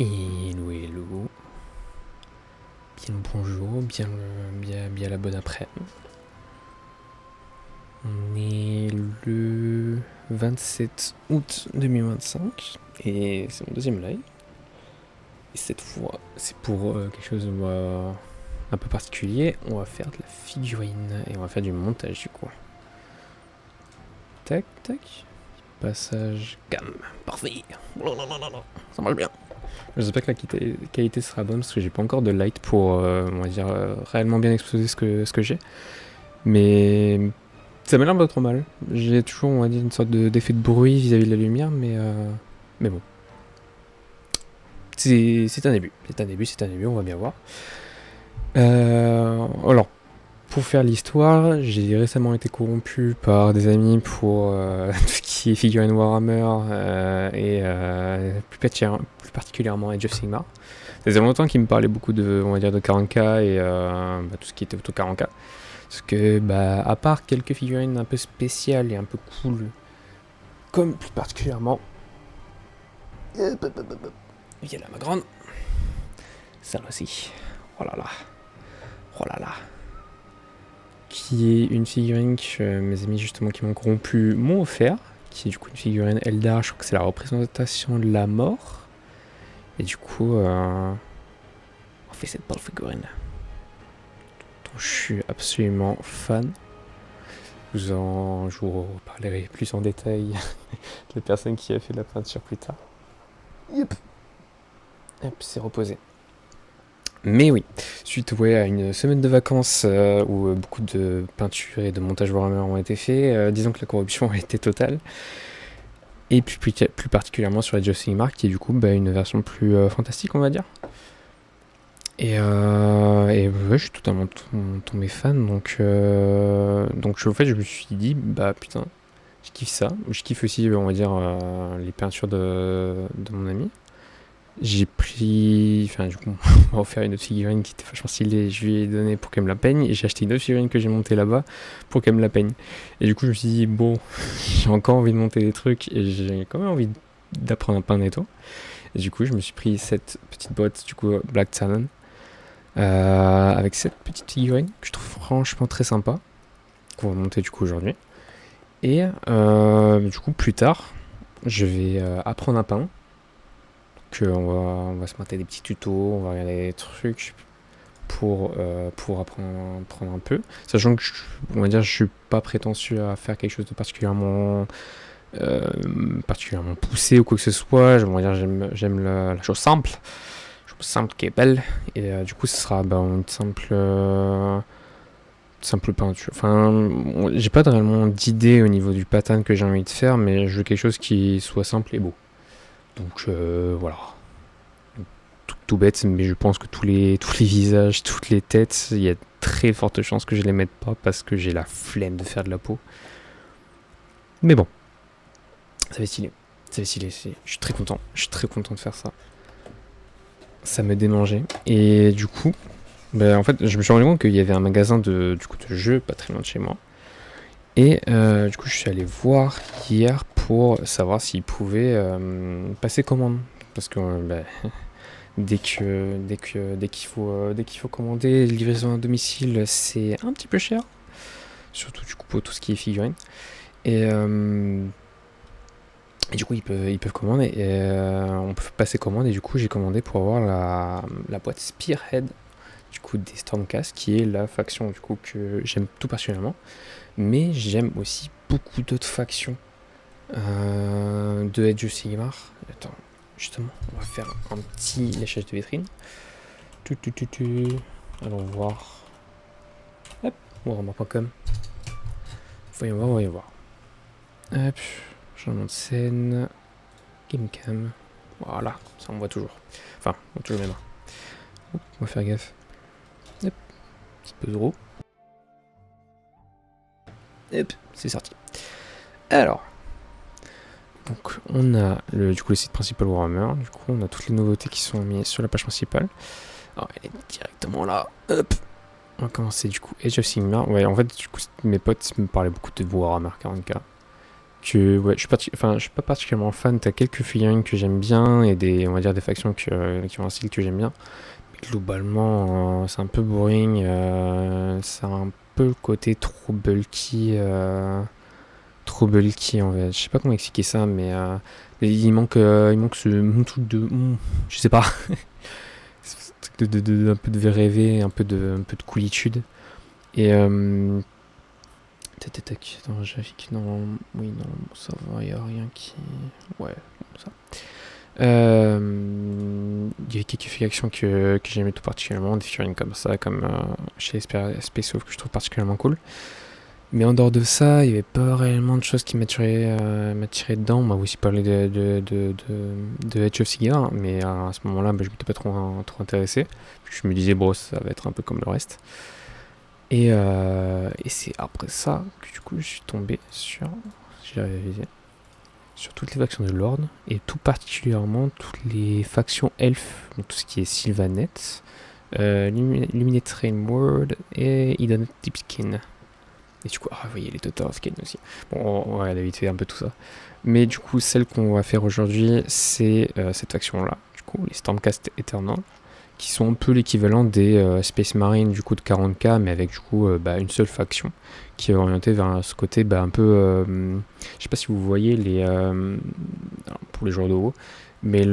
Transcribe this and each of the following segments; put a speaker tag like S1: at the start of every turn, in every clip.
S1: Hello, hello. Bien le bonjour, bien la bonne après-midi. On est le 27 août 2025 et c'est mon deuxième live. Et cette fois, c'est pour quelque chose de un peu particulier. On va faire de la figurine et on va faire du montage du coup. Tac, tac. Passage cam. Parfait. Ça marche bien. Je sais pas que la qualité sera bonne parce que j'ai pas encore de light pour, on va dire, réellement bien exposer ce que j'ai. Mais ça m'a l'air pas trop mal. J'ai toujours, on va dire, une sorte d'effet de bruit vis-à-vis de la lumière, mais bon. C'est un début. C'est un début, on va bien voir. Alors, pour faire l'histoire, j'ai récemment été corrompu par des amis pour tout ce qui est figurine Warhammer et plus particulièrement Age of Sigmar. Ça faisait longtemps qu'ils me parlaient beaucoup de, on va dire, de 40K et tout ce qui était auto 40K. Parce que, à part quelques figurines un peu spéciales et un peu cool, comme plus particulièrement... Viens là, ma grande. Celle-ci. Oh là là. Oh là là. Qui est une figurine que mes amis justement qui m'ont corrompu m'ont offert. Qui est du coup une figurine Eldar. Je crois que c'est la représentation de la mort. Et du coup, on fait cette belle figurine. Dont je suis absolument fan. Je vous reparlerai plus en détail de la personne qui a fait la peinture plus tard. Yep. Hop, c'est reposé. Mais oui, suite à une semaine de vacances où beaucoup de peintures et de montage Warhammer ont été faits, disons que la corruption a été totale. Et plus particulièrement sur Age of Sigmar, qui est du coup une version plus fantastique, on va dire. Et ouais, je suis totalement tombé fan, donc en fait je me suis dit, putain, je kiffe ça. Je kiffe aussi, on va dire, les peintures de mon ami. J'ai pris, enfin du coup, on m'a offert une autre figurine qui était vachement stylée, je lui ai donné pour qu'elle me la peigne, et j'ai acheté une autre figurine que j'ai montée là-bas pour qu'elle me la peigne. Et du coup je me suis dit, bon, j'ai encore envie de monter des trucs, et j'ai quand même envie d'apprendre à peindre et tout. Et du coup je me suis pris cette petite boîte, du coup Black Talon, avec cette petite figurine que je trouve franchement très sympa, qu'on va monter du coup aujourd'hui. Et du coup plus tard, je vais apprendre à peindre. On va se mater des petits tutos, on va regarder des trucs pour apprendre un peu. Sachant que on va dire, je suis pas prétentieux à faire quelque chose de particulièrement poussé ou quoi que ce soit. On va dire, j'aime la chose simple qui est belle. Et du coup, ce sera une simple peinture. Enfin, j'ai pas réellement d'idée au niveau du pattern que j'ai envie de faire, mais je veux quelque chose qui soit simple et beau. Donc voilà. Tout bête, mais je pense que tous les visages, toutes les têtes, il y a très forte chance que je les mette pas parce que j'ai la flemme de faire de la peau. Mais bon, ça va être stylé. Je suis très content de faire ça. Ça me démangeait. Et du coup, en fait, je me suis rendu compte qu'il y avait un magasin de jeux pas très loin de chez moi. Et du coup, je suis allé voir hier pour savoir s'ils pouvaient passer commande. Parce que dès qu'il faut commander livraison à domicile, c'est un petit peu cher. Surtout du coup pour tout ce qui est figurine. Et du coup, ils peuvent commander. Et on peut passer commande. Et du coup, j'ai commandé pour avoir la boîte Spearhead du coup des Stormcast, qui est la faction du coup que j'aime tout particulièrement. Mais j'aime aussi beaucoup d'autres factions de Age of Sigmar. Attends, justement, on va faire un petit léchage de vitrine. Allons voir. Hop, warhammer.com. Voyons voir. Hop, changement de scène. Gamecam. Voilà, ça on voit toujours. Enfin, on voit toujours les mains. Hop, on va faire gaffe. Hop, petit peu de roue. Hop, c'est sorti. Alors, donc on a le site principal Warhammer. Du coup, on a toutes les nouveautés qui sont mises sur la page principale. Alors, elle est directement là. Hop. On va commencer du coup Age of Sigmar. Ouais, en fait, du coup, mes potes me parlaient beaucoup de Warhammer 40K. que ouais, je suis pas particulièrement fan. T'as quelques figurines que j'aime bien et on va dire des factions qui ont un style que j'aime bien. Mais globalement, c'est un peu boring. C'est un peu le côté trop bulky en fait. Je sais pas comment expliquer ça, mais il manque ce truc je sais pas, un peu de rêver, un peu de coolitude. Et tac, tac, attends, je vérifie que non, oui, non, ça va, y a rien qui, ouais, ça. Il y a quelques figurines que j'aimais tout particulièrement, des figurines comme ça, comme chez Space Wolf que je trouve particulièrement cool. Mais en dehors de ça, il n'y avait pas réellement de choses qui m'attiraient dedans. On m'a aussi parlé de Edge of Cigar, mais à ce moment-là, je m'étais pas trop intéressé. Je me disais, bon, ça va être un peu comme le reste. Et c'est après ça que du coup je suis tombé sur, si j'avais visé, sur toutes les factions de l'Ordre, et tout particulièrement toutes les factions elfes, donc tout ce qui est Sylvanet, Luminate Rainward et Idoneth Deepskin. Et du coup, vous voyez les Total of Kane aussi. Bon, on va aller vite fait un peu tout ça. Mais du coup, celle qu'on va faire aujourd'hui, c'est cette faction-là, du coup, les Stormcast Eternal, qui sont un peu l'équivalent des Space Marine du coup de 40k, mais avec du coup une seule faction qui est orientée vers ce côté un peu, je sais pas si vous voyez les pour les joueurs de WoW, mais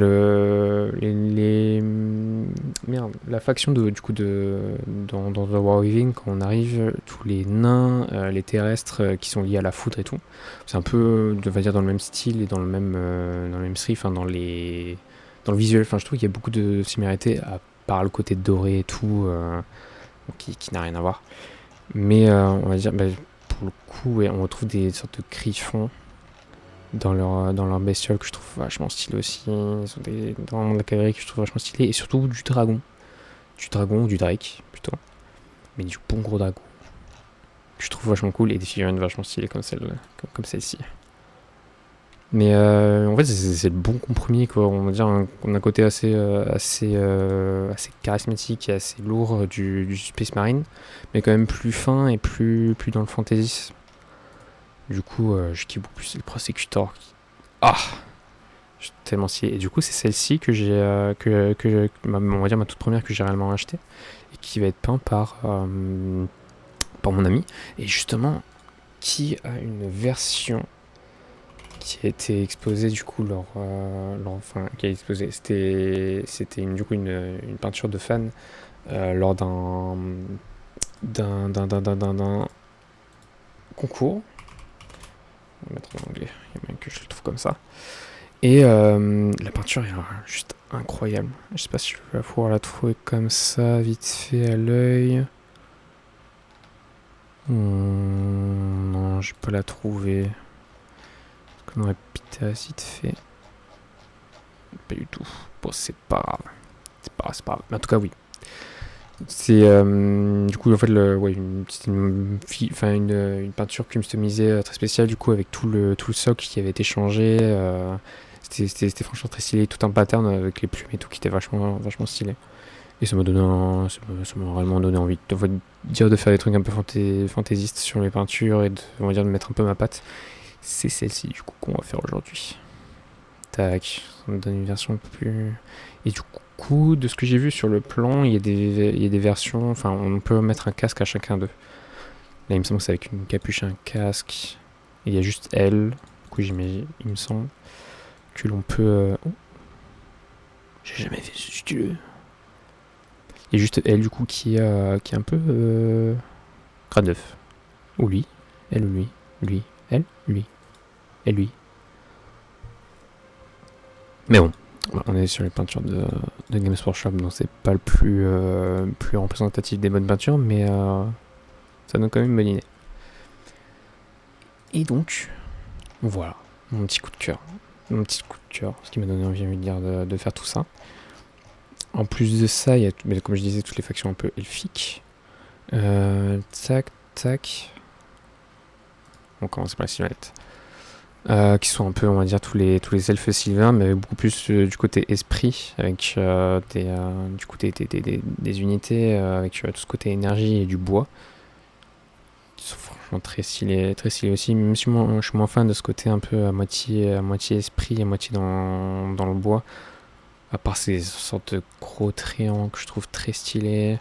S1: la faction du coup dans The War Within, quand on arrive, tous les nains, les terrestres qui sont liés à la foudre et tout, c'est un peu, on va dire, dans le même style et dans le même style, enfin dans le visuel, enfin je trouve qu'il y a beaucoup de similarités par le côté doré et tout, qui n'a rien à voir. Mais on va dire, pour le coup, ouais, on retrouve des sortes de griffons dans leur bestiole que je trouve vachement stylé aussi. Ils ont dans la cavalerie que je trouve vachement stylé. Et surtout du dragon. Du drake plutôt. Mais du bon gros dragon. Que je trouve vachement cool et des figurines vachement stylées comme celle-ci. Mais en fait, c'est le bon compromis, quoi. On va dire qu'on a un côté assez charismatique et assez lourd du Space Marine, mais quand même plus fin et plus dans le fantasy. Du coup, je kiffe beaucoup plus le Prosecutor. Ah, je suis tellement stylé. Et du coup, c'est celle-ci que j'ai, on va dire ma toute première que j'ai réellement achetée et qui va être peint par mon ami. Et justement, qui a une version qui a été exposé du coup qui a exposé, c'était une peinture de fan lors d'un concours. On va mettre en anglais, il y a même que je le trouve comme ça. Et la peinture est juste incroyable. Je sais pas si je vais pouvoir la trouver comme ça vite fait à l'œil. Non, je vais pas la trouver. On aurait pité vite fait. Pas du tout. Bon, c'est pas grave. C'est pas grave. Mais en tout cas, oui. C'est du coup en fait c'était une peinture customisée très spéciale du coup avec tout le socle qui avait été changé. C'était franchement très stylé, tout un pattern avec les plumes et tout qui était vachement stylé. Et ça m'a réellement donné envie de faire des trucs un peu fantaisistes sur les peintures et on va dire de mettre un peu ma patte. C'est celle-ci du coup qu'on va faire aujourd'hui. Tac, ça me donne une version un peu plus... Et du coup, de ce que j'ai vu sur le plan, il y a des versions... Enfin, on peut mettre un casque à chacun d'eux. Là, il me semble que c'est avec une capuche et un casque. Et il y a juste elle. Du coup, j'imagine, il me semble, que l'on peut... Oh, j'ai jamais fait ce style. Il y a juste elle, du coup, qui est un peu... grade 9. Ou lui. Elle ou lui. Lui. Elle. Lui. Elle, lui. Mais bon, on est sur les peintures de Games Workshop, donc c'est pas le plus représentatif des bonnes peintures, mais ça donne quand même une bonne idée. Et donc, voilà, mon petit coup de cœur, ce qui m'a donné envie de dire de faire tout ça. En plus de ça, il y a, comme je disais, toutes les factions un peu elfiques. Tac. On commence par la silhouette. Qui sont un peu, on va dire, tous les elfes sylvains, mais beaucoup plus du côté esprit, avec des unités, avec tout ce côté énergie et du bois, sont franchement très stylé aussi. Même si moi, je suis moins fan de ce côté un peu à moitié esprit, à moitié dans le bois. À part ces sortes de gros triangles que je trouve très stylés.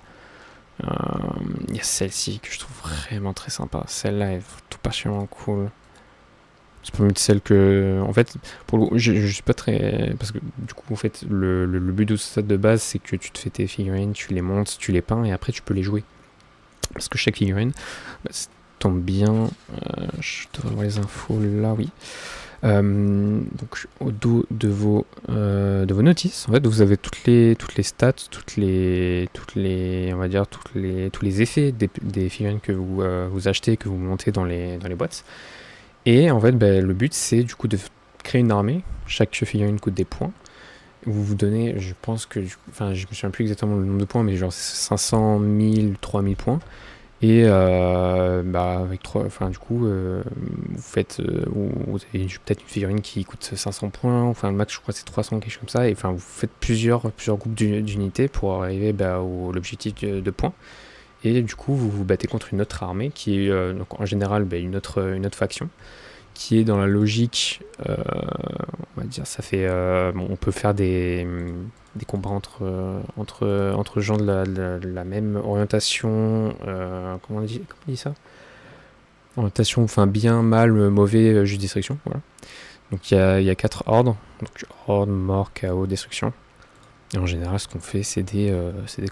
S1: Il y a celle-ci que je trouve vraiment très sympa. Celle-là est tout particulièrement cool. C'est parmi celle que, en fait, pour le coup, je suis pas très, parce que du coup, en fait, le but de ce set de base, c'est que tu te fais tes figurines, tu les montes, tu les peins et après tu peux les jouer. Parce que chaque figurine, bah, ça tombe bien. Je devrais avoir les infos là, oui. Donc au dos de vos notices, en fait, vous avez toutes les stats, on va dire tous les effets des figurines que vous achetez, que vous montez dans les boîtes. Et en fait, le but c'est du coup de créer une armée. Chaque figurine coûte des points. Vous vous donnez, je pense que, enfin, je me souviens plus exactement le nombre de points, mais genre 500, 1000, 3000 points. Et avec du coup, vous faites, vous avez peut-être une figurine qui coûte 500 points, enfin le max je crois c'est 300, quelque chose comme ça, et enfin vous faites plusieurs groupes d'unités pour arriver à l'objectif de points. Et du coup vous vous battez contre une autre armée qui est donc en général une autre faction, qui est dans la logique, on va dire, ça fait, on peut faire des combats entre gens de la même orientation, comment on dit ça, orientation, enfin bien, mal, mauvais, juste destruction, voilà. Donc il y a 4 ordres, donc ordre, mort, chaos, destruction. Et en général, ce qu'on fait, c'est des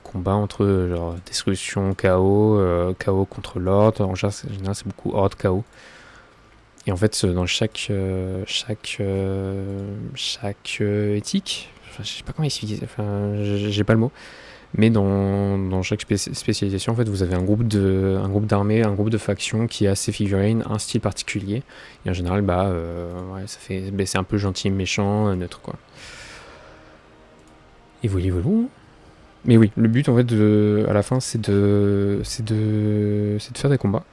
S1: combats entre genre destruction, chaos, chaos contre l'ordre. En général, c'est beaucoup ordre, chaos. Et en fait, dans chaque éthique, enfin, je sais pas comment expliquer, enfin, j'ai pas le mot, mais dans chaque spécialisation, en fait, vous avez un groupe d'armées, un groupe de factions qui a ses figurines, un style particulier. Et en général, ouais, ça fait, c'est un peu gentil, méchant, neutre, quoi. Et voilà. Mais oui, le but, en fait, à la fin, c'est de faire des combats.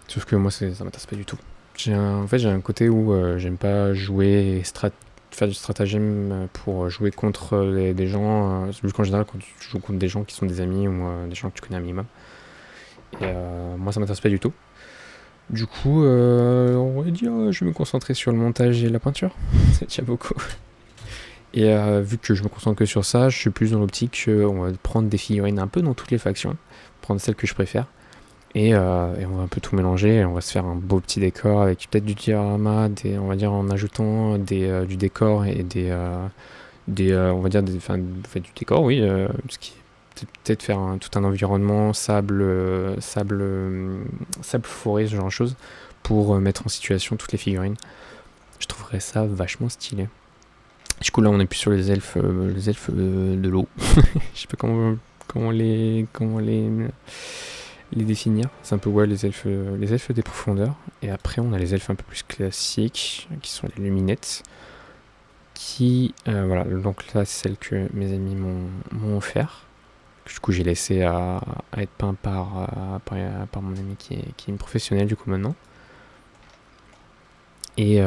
S1: Sauf que moi, ça m'intéresse pas du tout. J'ai un côté où j'aime pas jouer faire du stratagème pour jouer contre des gens. Vu qu'en général, quand tu joues contre des gens qui sont des amis ou des gens que tu connais un minimum. Et moi, ça m'intéresse pas du tout. Du coup, on va dire, je vais me concentrer sur le montage et la peinture. C'est déjà beaucoup. Et vu que je me concentre que sur ça, je suis plus dans l'optique qu'on va prendre des figurines un peu dans toutes les factions, prendre celles que je préfère. Et on va un peu tout mélanger et on va se faire un beau petit décor avec peut-être du diorama, on va dire en ajoutant du décor et on va dire du décor, oui, ce qui peut-être faire tout un environnement sable forêt, ce genre de choses, pour mettre en situation toutes les figurines. Je trouverais ça vachement stylé. Du coup là on est plus sur les elfes de l'eau. Je sais pas comment les définir. C'est un peu les elfes des profondeurs. Et après on a les elfes un peu plus classiques qui sont les luminettes. Qui voilà, donc là c'est celle que mes amis m'ont offert. Du coup j'ai laissé à être peint par mon ami qui est une professionnelle du coup maintenant. Et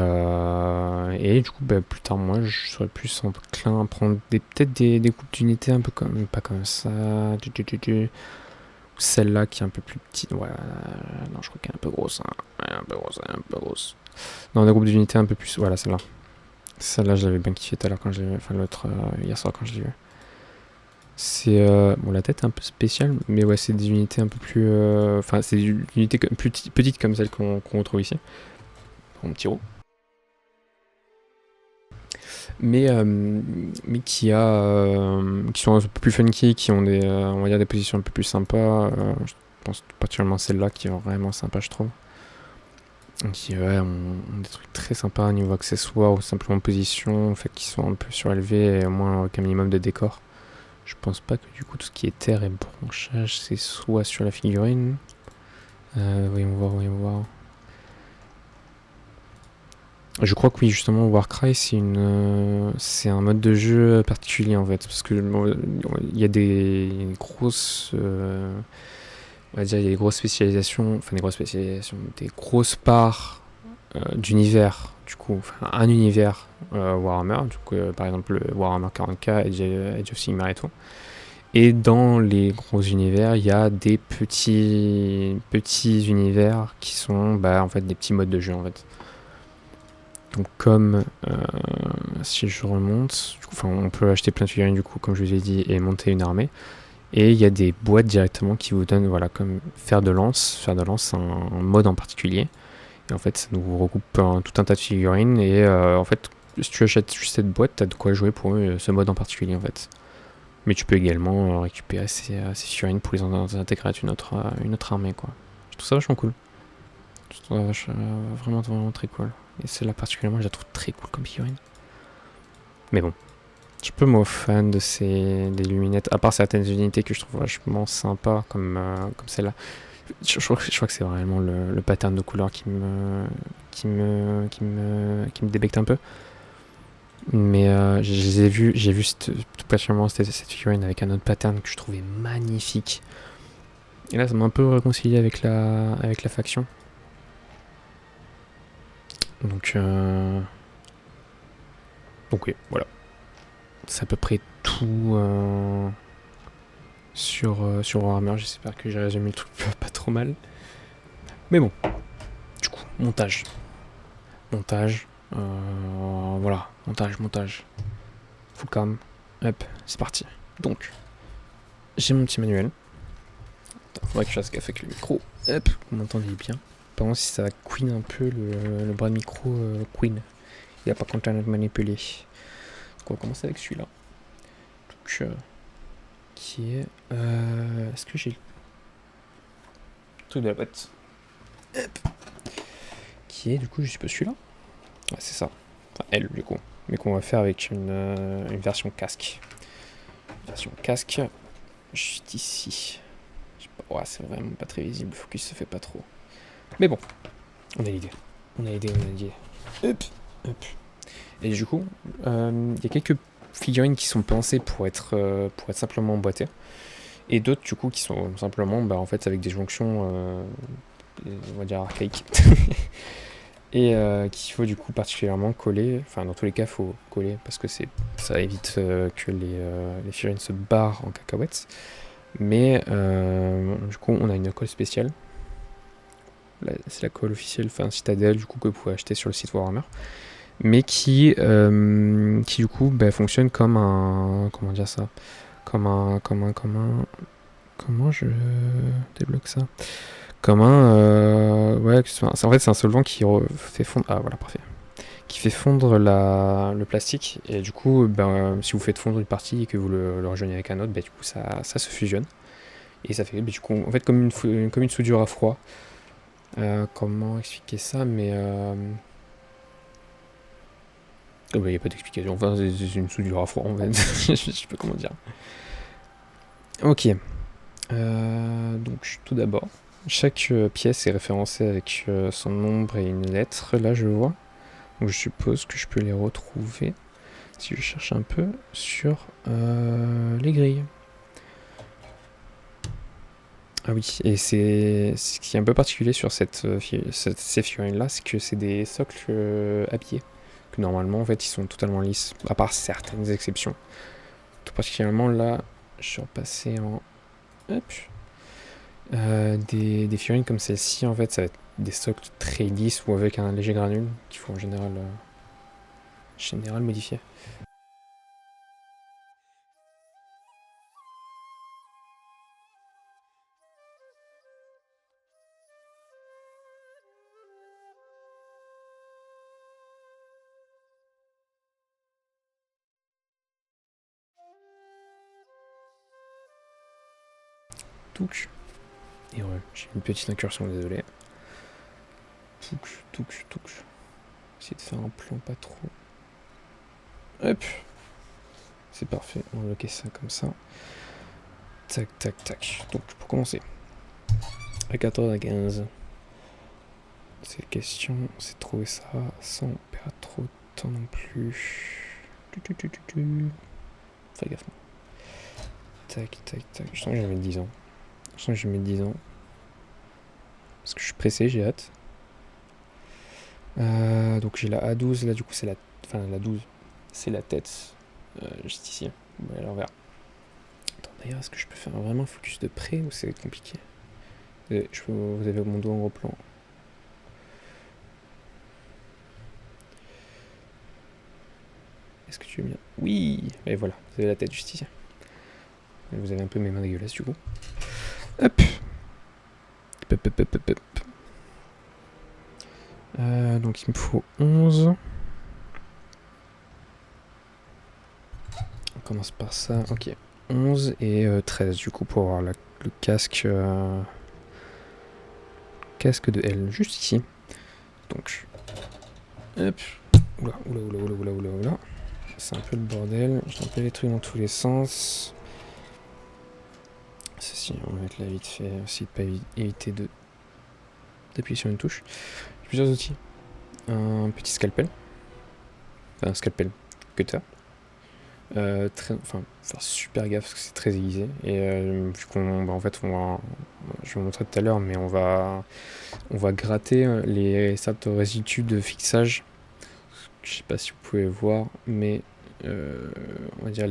S1: du coup, plus tard, moi, je serais plus enclin à prendre peut-être des coupes d'unités un peu comme, pas comme ça. Celle-là qui est un peu plus petite. Ouais, non, je crois qu'elle est un peu grosse. Hein. Ouais, un peu grosse. Non, des groupes d'unités un peu plus. Voilà, celle-là. Celle-là, je l'avais bien kiffé tout à l'heure quand je l'ai vu. Enfin, l'autre, hier soir quand je l'ai vu. C'est. Bon, la tête est un peu spéciale, mais ouais, c'est des unités un peu plus. Enfin, c'est des unités plus petites comme celles qu'on retrouve ici. Mon petit roux. Mais qui sont un peu plus funky, qui ont on va dire des positions un peu plus sympas. Je pense particulièrement celle-là qui est vraiment sympa, je trouve. Qui ont des trucs très sympas au niveau accessoires ou simplement position, fait qu'ils sont un peu surélevés et au moins avec un minimum de décor. Je pense pas que du coup tout ce qui est terre et branchage c'est soit sur la figurine. Voyons voir. Je crois que oui, justement, Warcry, c'est un mode de jeu particulier en fait, parce que il y a des grosses, on va dire, il y a des grosses spécialisations, des grosses parts d'univers, du coup, enfin, un univers Warhammer, du coup, par exemple le Warhammer 40K, Age of Sigmar et tout. Et dans les gros univers, il y a des petits univers qui sont en fait des petits modes de jeu en fait. Donc comme si je remonte, on peut acheter plein de figurines du coup comme je vous ai dit et monter une armée. Et il y a des boîtes directement qui vous donnent comme fer de lance. Fer de lance c'est un mode en particulier. Et en fait ça nous regroupe tout un tas de figurines et en fait si tu achètes juste cette boîte, t'as de quoi jouer pour ce mode en particulier en fait. Mais tu peux également récupérer ces figurines pour les intégrer à une autre armée quoi. Je trouve ça vachement cool. Je trouve ça vraiment très cool. Et celle-là particulièrement, je la trouve très cool comme figurine. Mais bon, je suis peu moins fan de des luminettes, à part certaines unités que je trouve vachement sympas comme celle-là. Je crois que c'est vraiment le pattern de couleur qui me débecte un peu. Mais j'ai vu tout particulièrement cette figurine avec un autre pattern que je trouvais magnifique. Et là, ça m'a un peu réconcilié avec la faction. Donc oui, voilà. C'est à peu près tout sur Warhammer. J'espère que j'ai résumé le truc pas trop mal. Mais bon, du coup, montage. Voilà, montage. Full cam. Hop, c'est parti. Donc, j'ai mon petit manuel. Faudrait que je fasse gaffe avec le micro. Hop, vous m'entendez bien. Par contre, si ça queen un peu, le bras de micro queen. Il a pas content de manipuler. Donc on va commencer avec celui-là. Donc, qui est... est-ce que j'ai le truc de la boîte? Hop. Qui est du coup, je suppose celui-là. Ouais, c'est ça. Enfin, elle du coup. Mais qu'on va faire avec une version casque. Version casque, juste ici. Je sais pas, ouais, c'est vraiment pas très visible, le focus se fait pas trop. Mais bon, on a l'idée. Hop. Et du coup, il y a quelques figurines qui sont pensées pour être simplement emboîtées. Et d'autres du coup qui sont simplement en fait avec des jonctions on va dire archaïques. Et qu'il faut du coup particulièrement coller. Enfin dans tous les cas il faut coller parce que ça évite que les figurines se barrent en cacahuètes. Mais du coup on a une colle spéciale. Là, c'est la colle officielle, enfin Citadel du coup que vous pouvez acheter sur le site Warhammer. Mais qui du coup fonctionne comme un... Comment dire ça? Comment je débloque ça? Comme un... ouais, en fait c'est un solvant qui fait fondre... Ah voilà, parfait. Qui fait fondre le plastique. Et du coup, si vous faites fondre une partie et que vous le rejoignez avec un autre, du coup ça se fusionne. Et ça fait du coup, en fait, comme une soudure à froid. Comment expliquer ça? Mais... il n'y a pas d'explication. Enfin, c'est une soudure à froid, en fait. Je sais pas comment dire. Ok. Donc, tout d'abord, chaque pièce est référencée avec son nombre et une lettre. Là, je vois. Donc, je suppose que je peux les retrouver si je cherche un peu sur les grilles. Ah oui, et ce qui est un peu particulier sur ces figurines-là, c'est que c'est des socles habillés. Que normalement, en fait, ils sont totalement lisses, à part certaines exceptions. Tout particulièrement là, je suis repassé en... Hop. Des figurines comme celle-ci, en fait, ça va être des socles très lisses ou avec un léger granule, qu'il faut en général modifier. Touc. Et ouais, j'ai une petite incursion, désolé. Touc. Essayer de faire un plan pas trop. Hop. C'est parfait, on va bloquer ça comme ça. Tac. Donc, pour commencer, à 14 à 15, c'est question, c'est de trouver ça sans perdre trop de temps non plus. Fais gaffe. Tac. Je sens que je vais mettre 10 ans. Parce que je suis pressé, j'ai hâte. Donc j'ai la A12, là du coup c'est la... Enfin la 12, c'est la tête. Juste ici. Ouais, à l'envers. D'ailleurs, est-ce que je peux faire vraiment focus de près ou c'est compliqué? Vous avez mon dos en gros plan. Est-ce que tu veux bien? Oui! Et voilà, vous avez la tête juste ici. Vous avez un peu mes mains dégueulasses du coup. Hop! Hop, hop, hop, hop, hop. Donc il me faut 11. On commence par ça. Ok. 11 et 13 du coup pour avoir le casque. Casque de L juste ici. Donc. Hop. Oula, oula, oula, oula, oula, oula, oula. C'est un peu le bordel. J'ai un peu les trucs dans tous les sens. Ceci, on va mettre là vite fait. Essayer de pas éviter d'appuyer sur une touche. J'ai plusieurs outils. Un petit scalpel. Enfin, un scalpel cutter. Faire super gaffe parce que c'est très aiguisé. Et vu qu'on. En fait, je vais vous montrer tout à l'heure, mais on va gratter les sortes de résidus de fixage. Je sais pas si vous pouvez voir, mais on va dire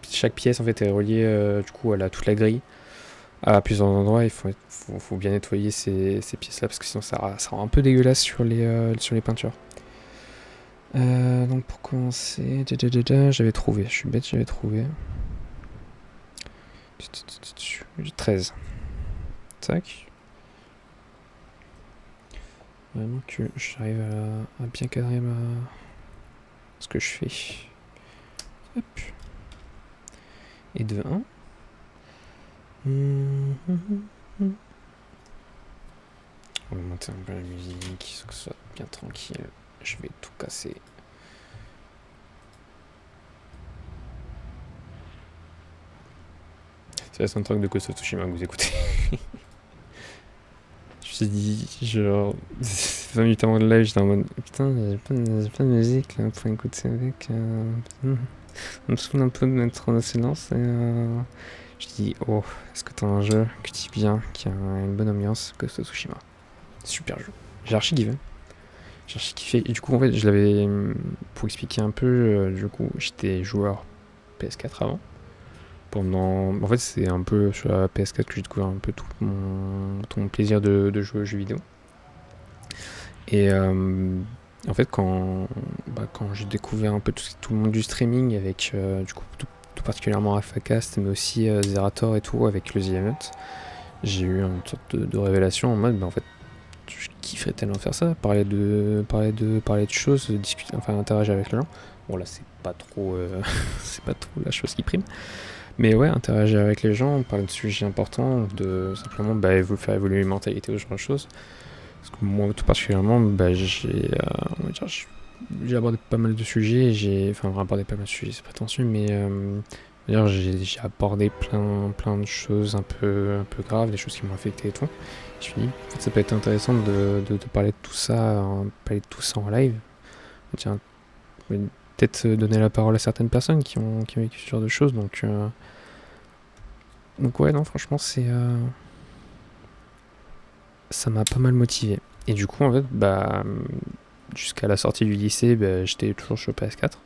S1: chaque pièce en fait est reliée du coup à toute la grille à plusieurs endroits. Il faut bien nettoyer ces pièces là parce que sinon ça rend un peu dégueulasse sur les peintures. Donc pour commencer, j'avais trouvé, je suis bête, j'avais trouvé 13. Tac. Vraiment que j'arrive à bien cadrer ce que je fais. Hop. Et de 1. On va monter un peu la musique, que ce soit bien tranquille. Je vais tout casser. C'est un truc de Ghost of Tsushima que vous écoutez. Je me suis dit, genre, 20 minutes avant le live, j'étais en mode putain, j'ai pas de musique là pour écouter avec. On me saoule un peu de mettre en silence et je dis, oh, est-ce que t'as un jeu que tu bien, qui a une bonne ambiance, Ghost of Tsushima? Super jeu. J'ai archi kiffé. J'ai archi kiffé. Et du coup, en fait, je l'avais. Pour expliquer un peu, du coup, j'étais joueur PS4 avant. En fait, c'est un peu sur la PS4 que j'ai découvert un peu tout mon plaisir de jouer aux jeux vidéo. Et en fait, quand j'ai découvert un peu tout le monde du streaming, avec du coup tout particulièrement Rafacast, mais aussi Zerator et tout, avec le The Event, j'ai eu une sorte de révélation en mode, en fait, je kifferais tellement faire ça, parler de choses, discuter, enfin interagir avec les gens. Bon là, c'est pas trop la chose qui prime. Mais ouais, interagir avec les gens, parler de sujets importants, de simplement faire évoluer les mentalités, ce genre de choses. Parce que moi, tout particulièrement, j'ai abordé pas mal de sujets, abordé pas mal de sujets, c'est prétentieux, mais j'ai abordé plein de choses un peu graves, des choses qui m'ont affecté et tout. Je me suis dit, en fait, ça peut être intéressant de parler de tout ça, en live. Tiens, peut-être donner la parole à certaines personnes qui ont vécu ce genre de choses, donc ouais, non, franchement, ça m'a pas mal motivé. Et du coup, en fait, jusqu'à la sortie du lycée, j'étais toujours sur PS4.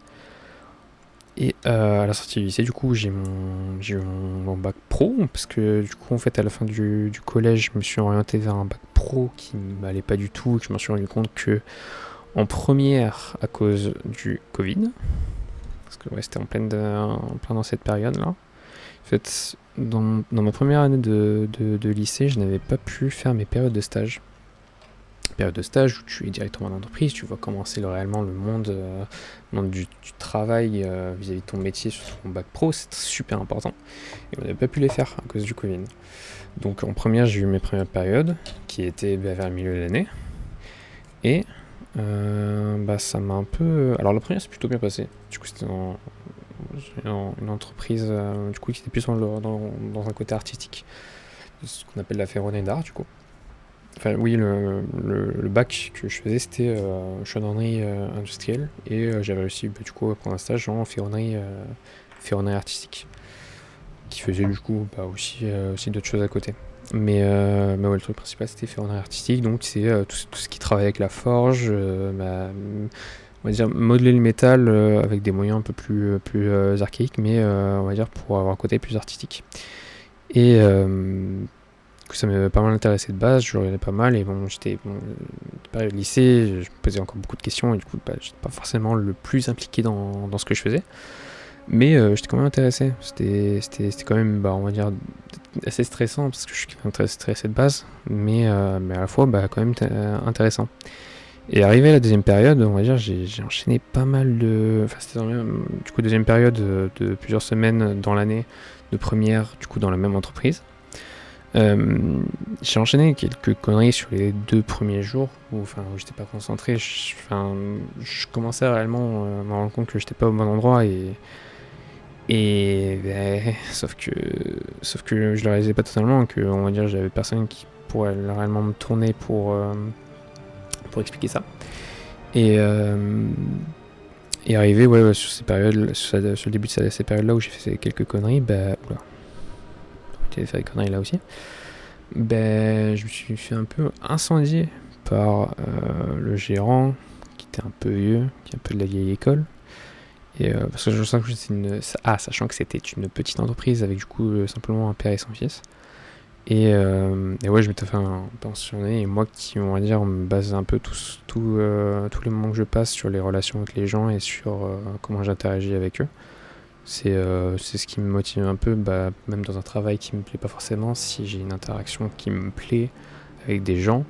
S1: Et à la sortie du lycée, du coup, j'ai eu mon bac pro, parce que du coup, en fait, à la fin du collège, je me suis orienté vers un bac pro qui m'allait pas du tout, et que je me suis rendu compte que en première, à cause du Covid, parce que ouais, c'était en plein dans cette période-là. En fait, dans ma première année de lycée, je n'avais pas pu faire mes périodes de stage. Période de stage où tu es directement en entreprise, tu vois comment c'est réellement le monde du travail vis-à-vis de ton métier, surtout ton bac pro, c'est super important. Et on n'avait pas pu les faire à cause du Covid. Donc en première, j'ai eu mes premières périodes, qui étaient vers le milieu de l'année. Et ça m'a un peu... Alors la première, c'est plutôt bien passé. Du coup, c'était une entreprise du coup, qui était plus dans un côté artistique. Ce qu'on appelle la ferronnerie d'art, du coup. Enfin, oui, le bac que je faisais, c'était chaudronnerie industrielle. Et j'avais réussi, du coup, à prendre un stage en ferronnerie artistique. Qui faisait, du coup, aussi d'autres choses à côté. Mais ouais, le truc principal, c'était ferronnerie artistique. Donc, c'est tout ce qui travaille avec la forge, on va dire, modeler le métal avec des moyens un peu plus archaïques, mais on va dire pour avoir un côté plus artistique. Et ça m'avait pas mal intéressé de base, je regardais pas mal, et bon, j'étais période lycée, je me posais encore beaucoup de questions, et du coup, j'étais pas forcément le plus impliqué dans ce que je faisais. Mais j'étais quand même intéressé. C'était quand même, on va dire, assez stressant, parce que je suis quand même très stressé de base, mais à la fois, quand même intéressant. Et arrivé à la deuxième période, on va dire, j'ai enchaîné pas mal de... Enfin, c'était du coup, deuxième période de plusieurs semaines dans l'année de première, du coup, dans la même entreprise. J'ai enchaîné quelques conneries sur les 2 premiers jours où j'étais pas concentré. Je commençais à réellement me rendre compte que j'étais pas au bon endroit sauf que je le réalisais pas totalement, que on va dire j'avais personne qui pourrait réellement me tourner pour expliquer ça. Et arrivé sur ces périodes, sur le début de ces périodes là où j'ai fait quelques conneries, j'ai fait des conneries là aussi. Je me suis fait un peu incendier par le gérant, qui était un peu vieux, qui est un peu de la vieille école. Et parce que je sens que sachant que c'était une petite entreprise avec du coup simplement un père et son fils. Et ouais, je m'étais fait un pensionné, et moi qui, on va dire, me base un peu tous les moments que je passe sur les relations avec les gens et sur comment j'interagis avec eux. C'est ce qui me motive un peu, même dans un travail qui me plaît pas forcément. Si j'ai une interaction qui me plaît avec des gens,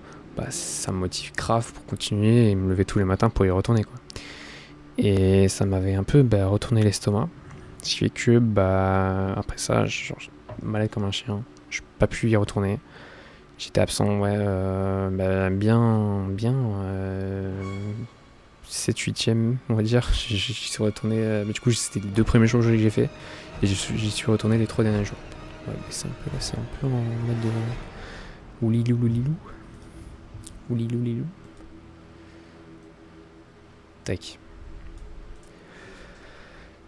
S1: ça me motive grave pour continuer et me lever tous les matins pour y retourner, quoi. Et ça m'avait un peu retourné l'estomac, ce qui fait que après ça, malade comme un chien, je n'ai pas pu y retourner. J'étais absent, bien 7-8ème, on va dire. J'y suis retourné, du coup c'était les 2 premiers jours que j'ai fait, et j'y suis retourné les 3 derniers jours. Ouais, mais c'est un peu en mode de oulilou loulilou. Oulilou lilou. Tac.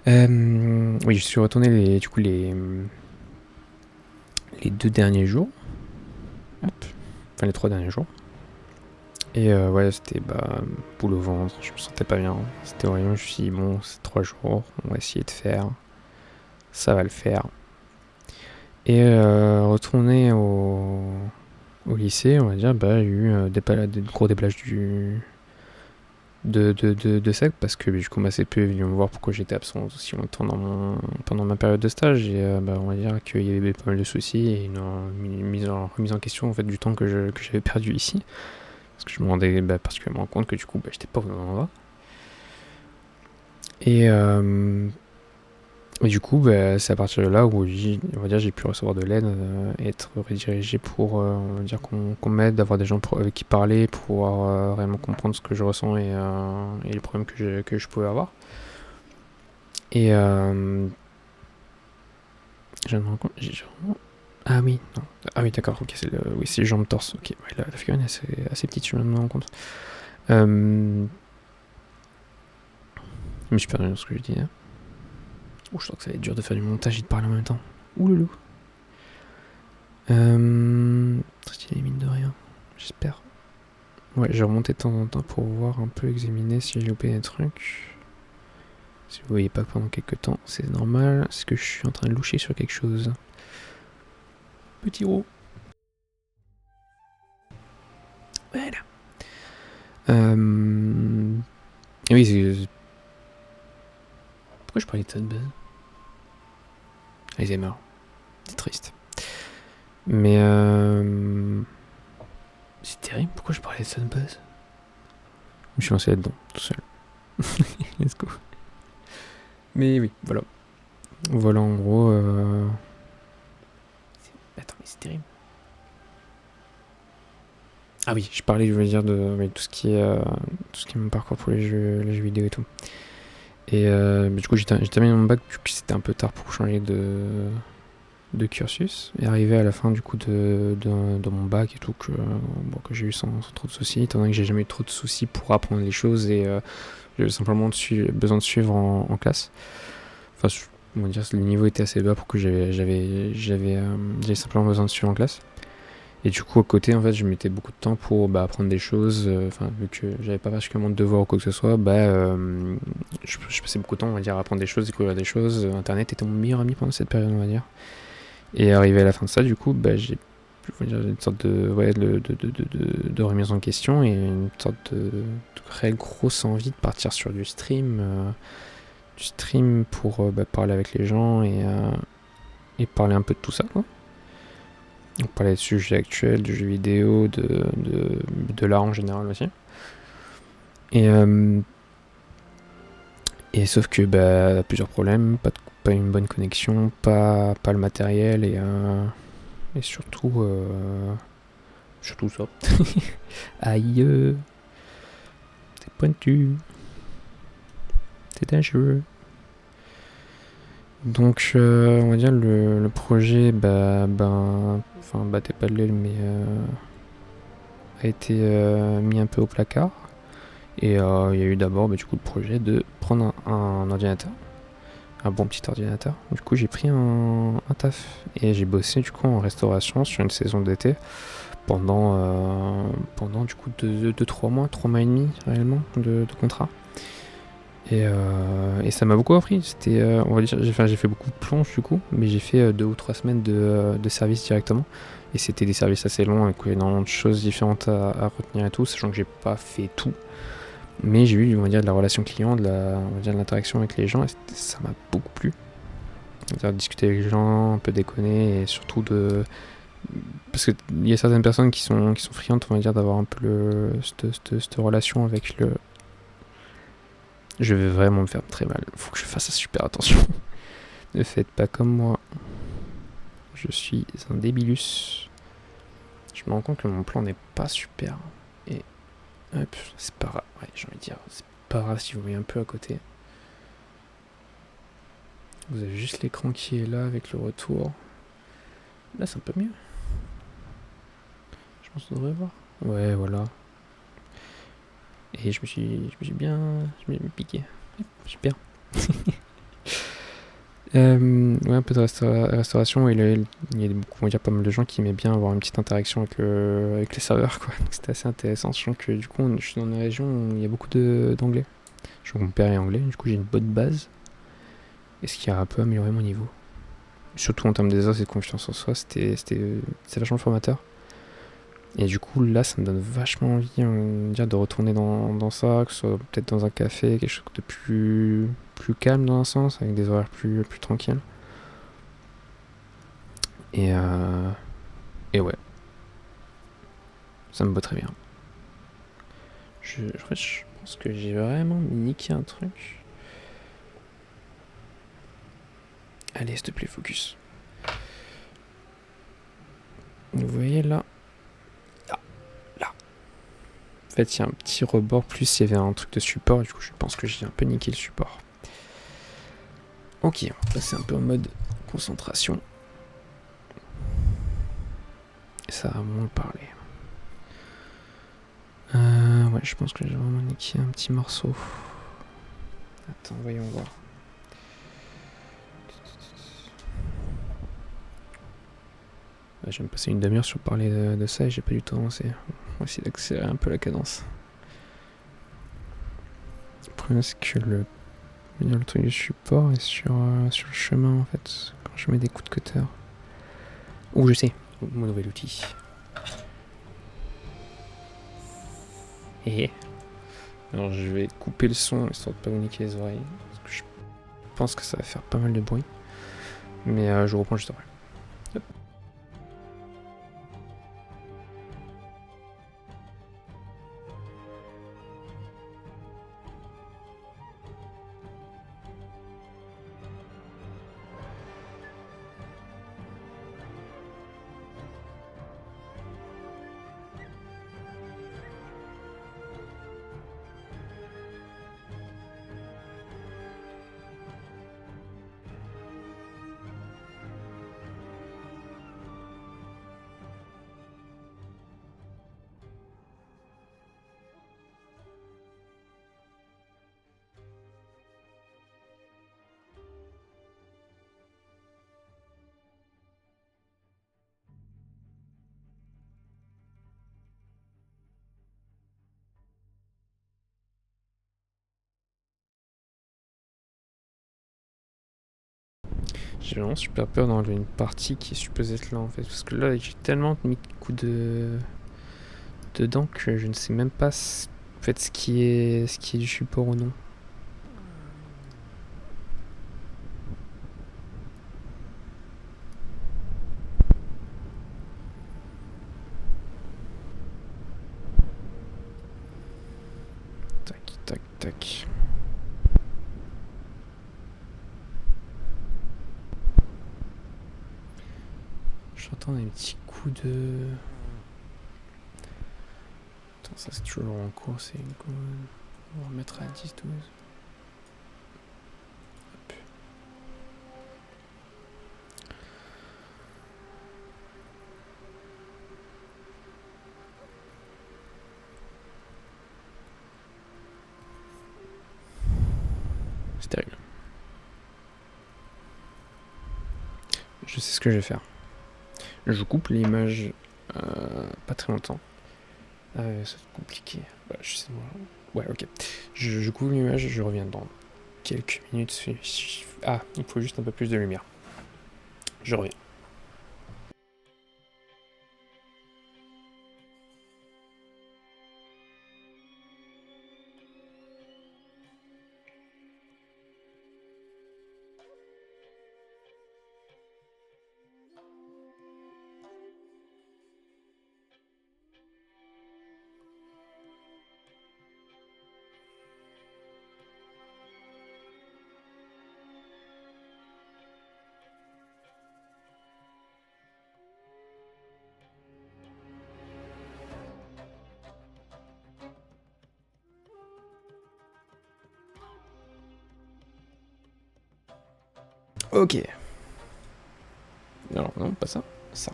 S1: Oui, je suis retourné les 2 derniers jours. Hop. Enfin, les 3 derniers jours. Et ouais, c'était boule au ventre, je me sentais pas bien. C'était horrible, je me suis dit, bon, c'est 3 jours, on va essayer de faire. Ça va le faire. Et retourner au lycée, on va dire, il y a eu des gros déplages de sec, parce que du coup ma CP est venue me voir pourquoi j'étais absent aussi longtemps pendant ma période de stage, et on va dire qu'il y avait pas mal de soucis et une remise en question en fait du temps que j'avais perdu ici, parce que je me rendais particulièrement compte que du coup j'étais pas au bon endroit. Et du coup c'est à partir de là où on va dire j'ai pu recevoir de l'aide, et être redirigé pour on va dire qu'on m'aide, d'avoir des gens avec qui parler, pour pouvoir réellement comprendre ce que je ressens et les problèmes que je pouvais avoir. Et je me rends compte, ah oui, non. Ah oui, d'accord, ok, c'est les jambes torse. Ok, ouais, la figurine est assez petite, je me rends compte. Je me suis perdu dans ce que je disais. Je sens que ça va être dur de faire du montage et de parler en même temps. Ouloulou. Très stylé, mine de rien. J'espère. Ouais, j'ai remonté de temps en temps pour voir un peu, examiner si j'ai loupé des trucs. Si vous voyez pas pendant quelques temps, c'est normal. Est-ce que je suis en train de loucher sur quelque chose? Petit roux. Voilà. Oui, c'est... Pourquoi je parlais de ça de base? Alzheimer. C'est triste. Mais c'est terrible, pourquoi je parlais de ça de base? Je me suis lancé là-dedans, tout seul. Let's go. Mais oui, voilà. Voilà en gros... Attends, mais c'est terrible. Ah oui, je parlais, je veux dire, de tout ce qui est mon parcours pour les jeux vidéo et tout. Et du coup, j'ai terminé mon bac, vu que c'était un peu tard pour changer de cursus, et arrivé à la fin du coup de mon bac et tout, que j'ai eu sans trop de soucis, étant donné que j'ai jamais eu trop de soucis pour apprendre les choses, et j'avais simplement besoin de suivre en classe. Enfin, on va dire que le niveau était assez bas pour que j'avais simplement besoin de suivre en classe. Et du coup, à côté, en fait, je mettais beaucoup de temps pour apprendre des choses. Enfin, vu que j'avais pas particulièrement de devoirs ou quoi que ce soit, je passais beaucoup de temps, on va dire, à apprendre des choses, découvrir des choses. Internet était mon meilleur ami pendant cette période, on va dire. Et arrivé à la fin de ça, du coup, j'ai une sorte de remise en question et une sorte de réelle grosse envie de partir sur du stream pour parler avec les gens et parler un peu de tout ça, quoi. On parlait de sujets actuels, du jeu vidéo, de l'art en général aussi. Et sauf que plusieurs problèmes, pas une bonne connexion, pas le matériel et surtout ça. Aïe, c'est pointu, c'est dangereux. Donc on va dire le projet battait pas de l'aile mais a été mis un peu au placard. Et il y a eu d'abord du coup le projet de prendre un ordinateur, un bon petit ordinateur. Du coup j'ai pris un taf et j'ai bossé du coup en restauration sur une saison d'été pendant du coup 3 mois, 3 mois et demi réellement de contrat. Et ça m'a beaucoup appris. C'était, on va dire, j'ai fait beaucoup de plonges du coup, mais j'ai fait 2 ou 3 semaines de service directement. Et c'était des services assez longs avec énormément de choses différentes à retenir et tout, sachant que j'ai pas fait tout. Mais j'ai eu, on va dire, de la relation client, on va dire, de l'interaction avec les gens, et ça m'a beaucoup plu. C'est-à-dire discuter avec les gens, un peu déconner, et surtout parce qu'il y a certaines personnes qui sont friandes, on va dire, d'avoir un peu cette relation avec le... Je vais vraiment me faire très mal, faut que je fasse super attention. Ne faites pas comme moi. Je suis un débilus. Je me rends compte que mon plan n'est pas super. Et hop, c'est pas grave. Ouais, j'ai envie de dire, c'est pas grave si vous voyez un peu à côté. Vous avez juste l'écran qui est là avec le retour. Là, c'est un peu mieux. Je pense qu'on devrait voir. Ouais, voilà. Et je me suis bien piqué. Super. Ouais, un peu de restauration. Il y a beaucoup, on va dire, pas mal de gens qui aimaient bien avoir une petite interaction avec les serveurs, quoi. Donc c'était assez intéressant. Sachant que du coup, je suis dans une région où il y a beaucoup d'anglais. Je mon père est anglais, du coup j'ai une bonne base. Et ce qui a un peu amélioré mon niveau. Surtout en termes des os et de confiance en soi, c'était vachement formateur. Et du coup, là, ça me donne vachement envie de retourner dans ça, que ce soit peut-être dans un café, quelque chose de plus calme dans un sens, avec des horaires plus tranquilles. Et ouais, ça me botte très bien. Je pense que j'ai vraiment niqué un truc. Allez, s'il te plaît, focus. Vous voyez là. En fait, il y a un petit rebord, plus il y avait un truc de support, du coup je pense que j'ai un peu niqué le support. Ok, on va passer un peu en mode concentration. Et ça va moins parler. Ouais, je pense que j'ai vraiment niqué un petit morceau. Attends, voyons voir. Je vais me passer une demi-heure sur parler de ça et j'ai pas du tout avancé. On va essayer d'accélérer un peu la cadence. Le problème c'est que le truc du support est sur le chemin en fait, quand je mets des coups de cutter. Ouh, je sais, mon nouvel outil. Et alors je vais couper le son histoire de pas vous niquer les oreilles, parce que je pense que ça va faire pas mal de bruit. Mais je reprends juste après. Hop. J'ai vraiment super peur d'enlever une partie qui est supposée être là en fait. Parce que là j'ai tellement mis de coups dedans que je ne sais même pas en fait ce qui est du support ou non. Tac, tac, tac. J'entends des petits coups de... Attends, ça c'est toujours en cours, c'est une cour. On va remettre à 10, 12. Hop. C'est terrible. Je sais ce que je vais faire. Je coupe l'image pas très longtemps. C'est compliqué. Bah, je sais moi. Ouais, ok. Je coupe l'image, je reviens dans quelques minutes. Ah, il faut juste un peu plus de lumière. Je reviens. Ok. Alors, non, pas ça. Ça.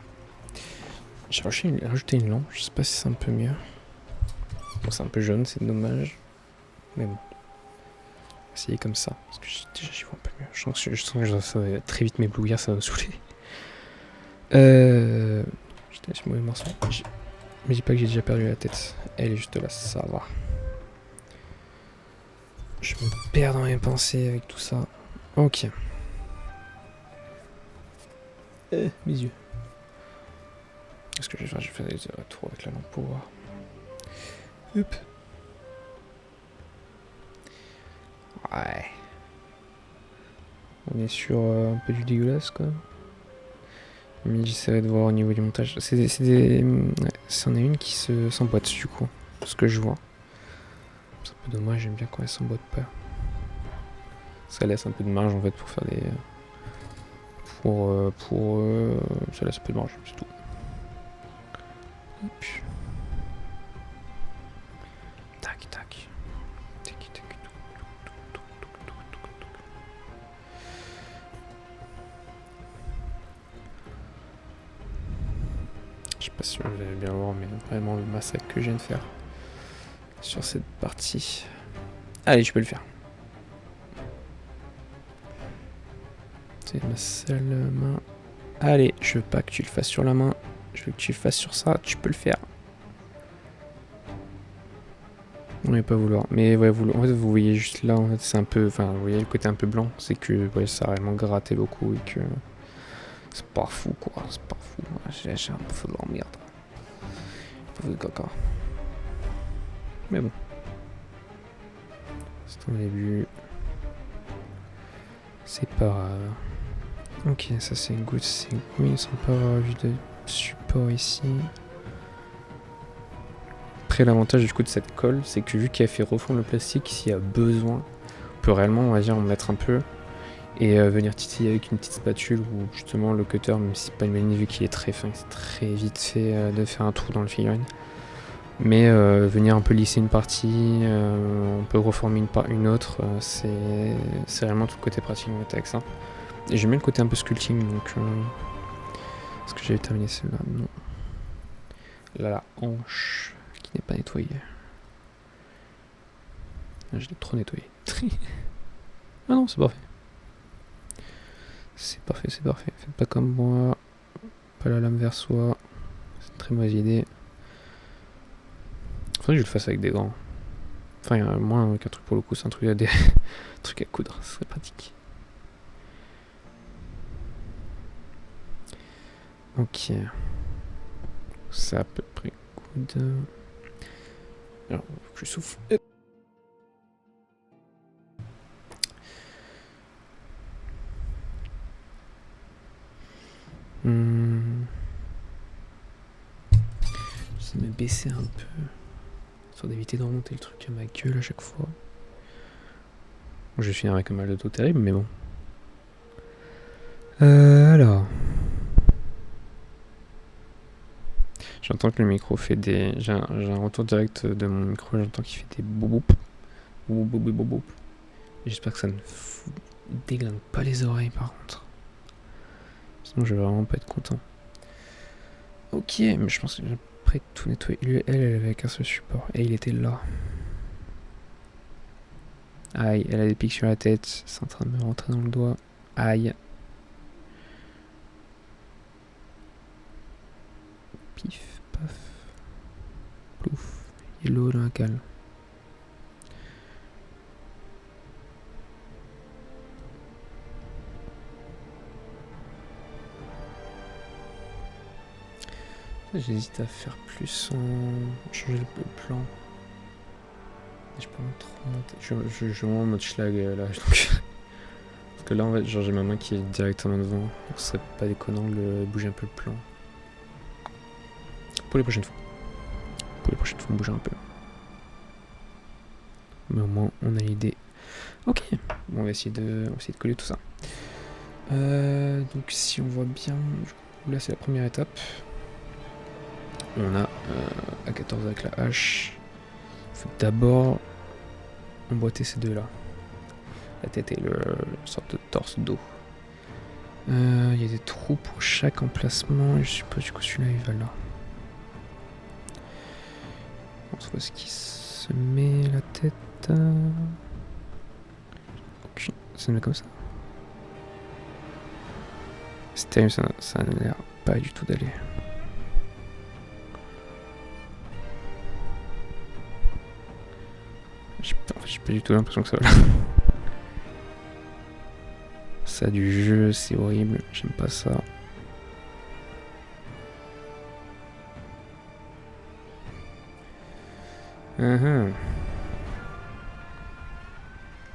S1: J'ai rajouté une lampe, je sais pas si c'est un peu mieux. Bon, c'est un peu jaune, c'est dommage. Mais bon. On va essayer comme ça, parce que déjà j'y vois un peu mieux. Je sens que ça va très vite m'éblouir, ça va me saouler. J'étais sur le mauvais morceau. Mais dis pas que j'ai déjà perdu la tête. Elle est juste là, ça va. Je me perds dans mes pensées avec tout ça. Ok. Mes yeux. Qu'est-ce que je vais faire? Je vais faire des retours avec la lampe pour voir. Hop. Ouais. On est sur un peu du dégueulasse quoi. Mais j'essaierai de voir au niveau du montage. C'en est une qui s'emboîte du coup. Ce que je vois. C'est un peu dommage, j'aime bien quand elle s'emboîte pas. Ça laisse un peu de marge en fait pour faire des... ça laisse un peu de marge, c'est tout. Hop. Tac, tac. Tac, tac. Je sais pas si vous allez bien voir, mais vraiment le massacre que je viens de faire sur cette partie. Allez, je peux le faire. C'est ma seule main. Allez, je veux pas que tu le fasses sur la main. Je veux que tu le fasses sur ça. Tu peux le faire. On n'est pas vouloir. Mais ouais, en fait, vous voyez juste là, en fait, c'est un peu... Enfin, vous voyez le côté un peu blanc. C'est que ouais, ça a vraiment gratté beaucoup et que... C'est pas fou, quoi. C'est pas fou. J'ai un peu de la merde. Un peu de caca. Mais bon. C'est un début. C'est pas grave. Ok, ça c'est une goutte, c'est oui, sans pas avoir vu de support ici. Après, l'avantage du coup de cette colle, c'est que vu qu'elle fait refondre le plastique, s'il y a besoin, on peut réellement, on va dire, en mettre un peu et venir titiller avec une petite spatule ou justement le cutter, même si c'est pas une bonne idée vu qu'il est très fin, c'est très vite fait de faire un trou dans le figurine. Mais venir un peu lisser une partie, on peut reformer une autre, c'est réellement tout le côté pratique en fait avec ça. Et j'aime bien le côté un peu sculpting, donc... Est-ce que j'avais terminé celle-là? Non. Là, la hanche qui n'est pas nettoyée. Là, je l'ai trop nettoyé. Ah non, c'est parfait. C'est parfait, c'est parfait. Faites pas comme moi. Pas la lame vers soi. C'est une très mauvaise idée. Faudrait que je le fasse avec des gants. Enfin, il y a moins qu'un truc pour le coup, c'est un truc à, un truc à coudre, ce serait pratique. Ok. C'est à peu près good. Alors, je souffle. J'essaie de me baisser un peu. Histoire d'éviter de remonter le truc à ma gueule à chaque fois. Je vais finir avec un mal de dos terrible, mais bon. Alors. J'entends que le micro fait des... J'ai un retour direct de mon micro, j'entends qu'il fait des bouboup. Bouboup. J'espère que ça ne déglingue pas les oreilles par contre. Sinon je vais vraiment pas être content. Ok, mais je pense que j'ai prêt de tout nettoyer. Lui, elle avait qu'un seul support. Et il était là. Aïe, elle a des pics sur la tête. C'est en train de me rentrer dans le doigt. Aïe. Pif, paf. Plouf. Yellow dans la cale. J'hésite à faire plus en... changer le plan. Je peux pas trop monter. Je suis vraiment en mode schlag là. Donc... Parce que là en fait genre j'ai ma main qui est directement devant. Donc ce serait pas déconnant de bouger un peu le plan. Pour les prochaines fois. On bouge un peu. Mais au moins on a l'idée. Ok. Bon, on va essayer de coller tout ça. Donc si on voit bien, là c'est la première étape. On a A14 avec la hache. Il faut d'abord emboîter ces deux là. La tête et le sorte de torse dos. Il y a des trous pour chaque emplacement. Je suppose du coup celui-là il va là. On se voit ce qui se met la tête. Aucune. Ça se met comme ça. C'est terrible, ça n'a l'air pas du tout d'aller. J'ai pas du tout l'impression que ça va là. Ça a du jeu, c'est horrible, j'aime pas ça.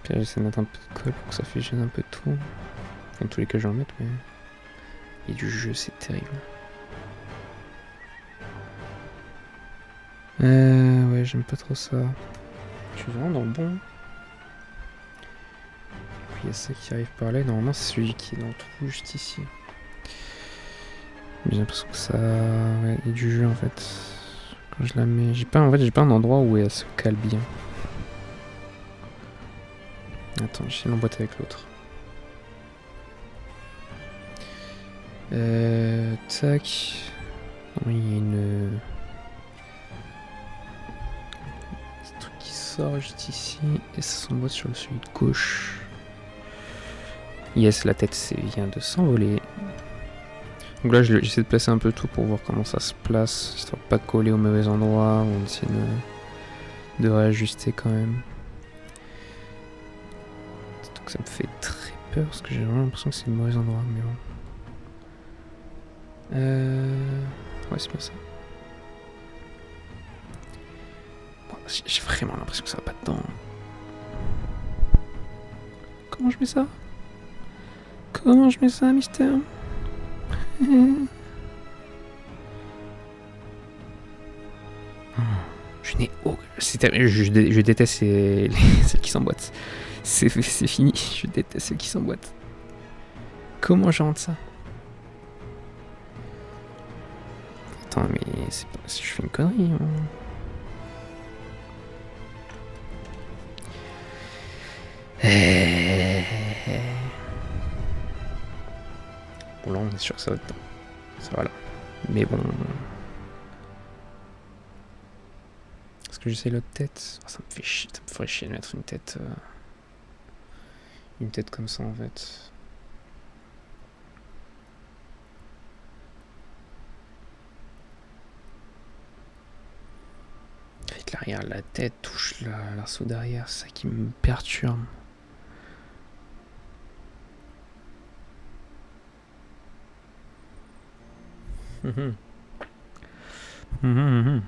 S1: Puis j'essaie de mettre un peu de colle pour que ça fusionne un peu tout. Dans tous les cas je vais en mettre, mais... Et du jeu, c'est terrible. Ouais, j'aime pas trop ça. Je suis vraiment dans le bon. Il y a ça qui arrive par là, et normalement c'est celui qui est dans le trou juste ici. J'ai l'impression que ça... Ouais, il y a du jeu en fait. Quand je la mets... J'ai pas un endroit où elle se cale bien. Attends, j'essaie de l'emboîter avec l'autre. Tac. Non, il y a une... Un truc qui sort juste ici, et ça s'emboîte sur celui de gauche. Yes, la tête vient de s'envoler. Donc là, j'essaie de placer un peu tout pour voir comment ça se place, histoire de pas coller au mauvais endroit. On essaie de réajuster quand même. Donc ça me fait très peur parce que j'ai vraiment l'impression que c'est le mauvais endroit, mais bon. Ouais, c'est bien ça. Bon, j'ai vraiment l'impression que ça va pas dedans. Comment je mets ça? Comment je mets ça, Mystère? Je n'ai je déteste celles qui s'emboîtent. C'est fini, je déteste celles qui s'emboîtent. Comment je rentre ça? Attends, mais c'est pas si je fais une connerie. Hein. Bon là on est sûr que ça va dedans. Ça va là. Mais bon... Est-ce que j'essaie l'autre tête? Ça me fait chier, ça me ferait chier de mettre une tête... Une tête comme ça en fait. Avec l'arrière de la tête touche l'arceau derrière, c'est ça qui me perturbe. Mhm. Mhm, mhm.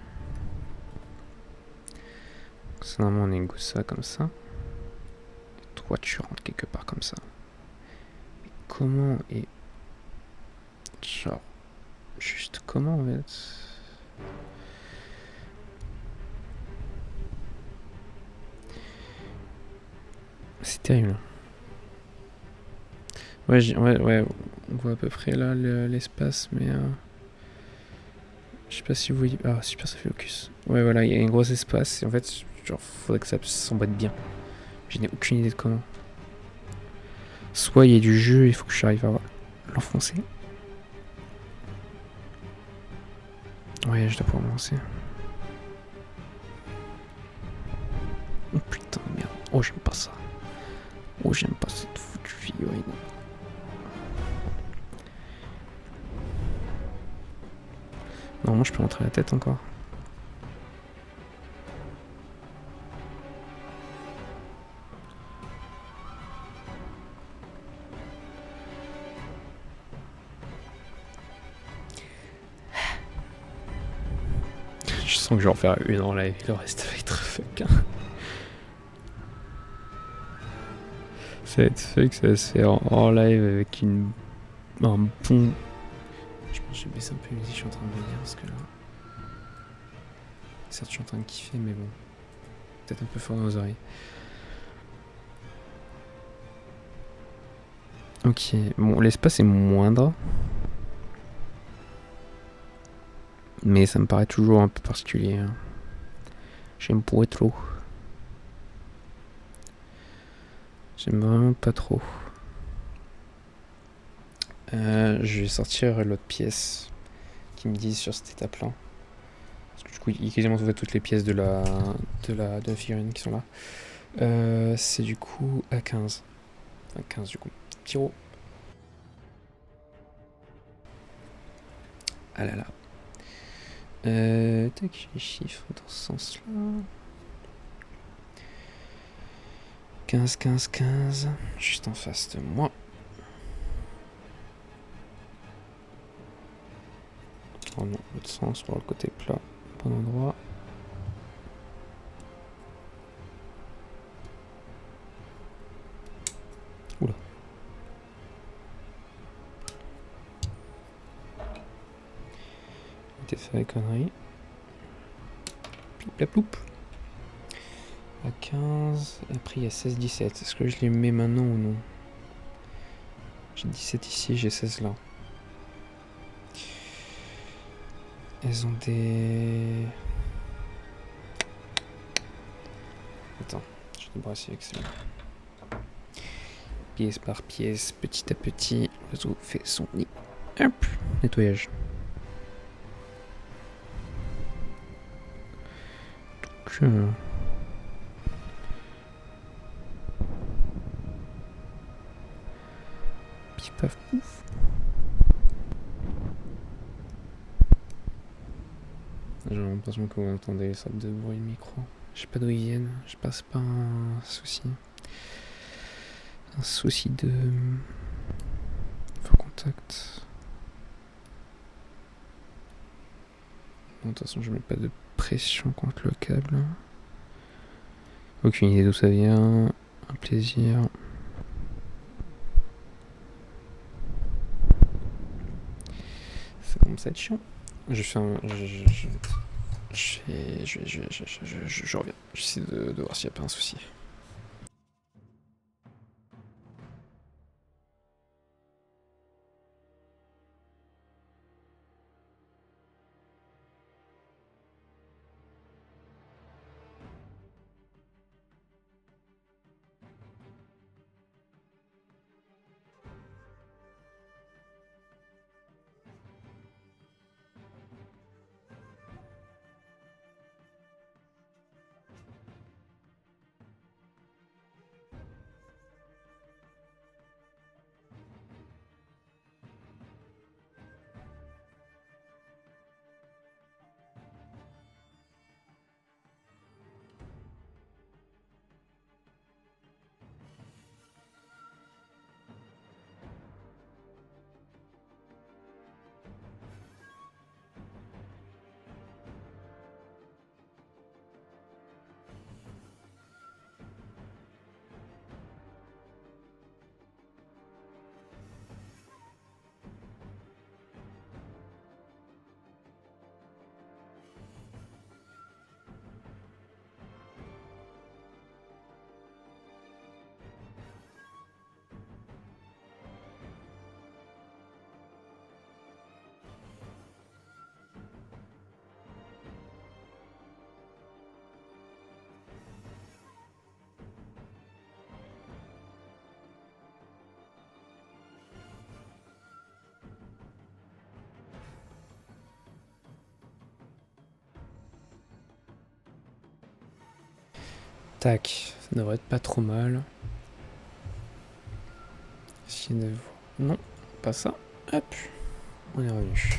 S1: C'est normalement on négocie ça comme ça. Toi tu rentres quelque part comme ça. Mais comment et... Genre... Juste comment en fait? C'est terrible. Ouais, ouais, on voit à peu près là l'espace, mais... Je sais pas si vous voyez... Ah, super, ça fait locus. Ouais, voilà, il y a un gros espace, et en fait, genre, faudrait que ça s'emboîte bien. Je n'ai aucune idée de comment. Soit il y a du jeu, il faut que j'arrive à l'enfoncer. Ouais, je dois pouvoir me lancer. Oh putain de merde. Oh, j'aime pas ça. Oh, j'aime pas cette foutue figurine. Normalement, je peux montrer la tête encore. Je sens que je vais en faire une en live, le reste va être fuck. Hein. Ça va être fuck, ça va se faire en live avec un bon... Je pense que je vais baisser un peu la musique, je suis en train de venir parce que là... Certes, je suis en train de kiffer, mais bon. Peut-être un peu fort dans nos oreilles. Ok, bon, l'espace est moindre. Mais ça me paraît toujours un peu particulier. Hein. J'aime pas trop. J'aime vraiment pas trop. Je vais sortir l'autre pièce qui me disent sur cette étape-là. Parce que du coup, il y a quasiment toutes les pièces de la figurine qui sont là. C'est du coup à 15. Enfin, 15 du coup. Pyro. Ah là là. Tac, les chiffres dans ce sens-là. 15, 15, 15. Juste en face de moi. Oh non, l'autre sens, voir le côté plat. Bon endroit. Oula. T'es fait la connerie. Ploup la ploup. À 15. Et après il y a 16, 17. Est-ce que je les mets maintenant ou non? J'ai 17 ici, j'ai 16 là. Elles ont des... Attends, je vais brasser avec celle-là. Pièce par pièce, petit à petit, l'oiseau fait son nid. Hop, nettoyage. Donc, pif paf pouf. J'ai l'impression que vous entendez les sortes de bruit de micro. Je sais pas d'où ils viennent, je passe pas un souci. Un souci de... Faux contact. Bon, de toute façon, je mets pas de pression contre le câble. Aucune idée d'où ça vient. Un plaisir. Ça commence à être chiant. Je fais un... Je reviens. J'essaie de voir s'il n'y a pas un souci. Tac, ça devrait être pas trop mal. Essayer de voir. Non, pas ça. Hop, on est revenu.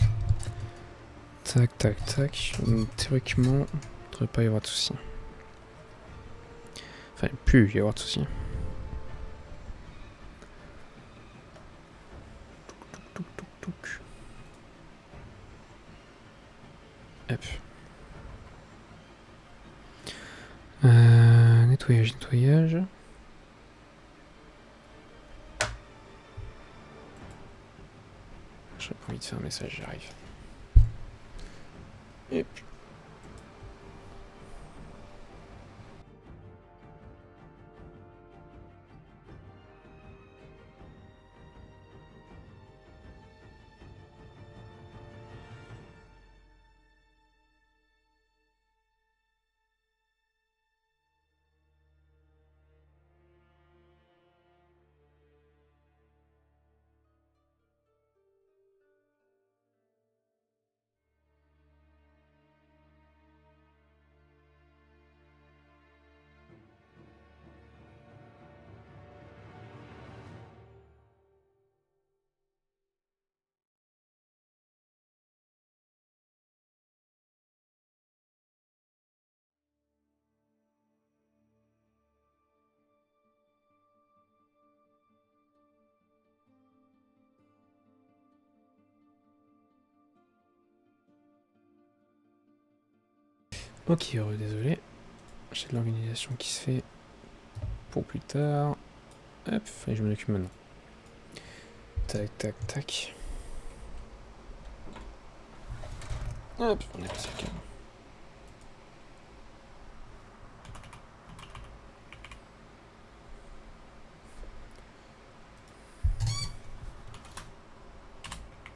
S1: Tac, tac, tac. Théoriquement, il ne devrait pas y avoir de soucis. Enfin, il ne peut y avoir de soucis. Hop. Nettoyage, nettoyage. J'ai pas envie de faire un message, j'arrive. Et puis. Ok, désolé. J'ai de l'organisation qui se fait pour plus tard. Hop, et je m'en occupe maintenant. Tac, tac, tac. Hop, on est passé le calme.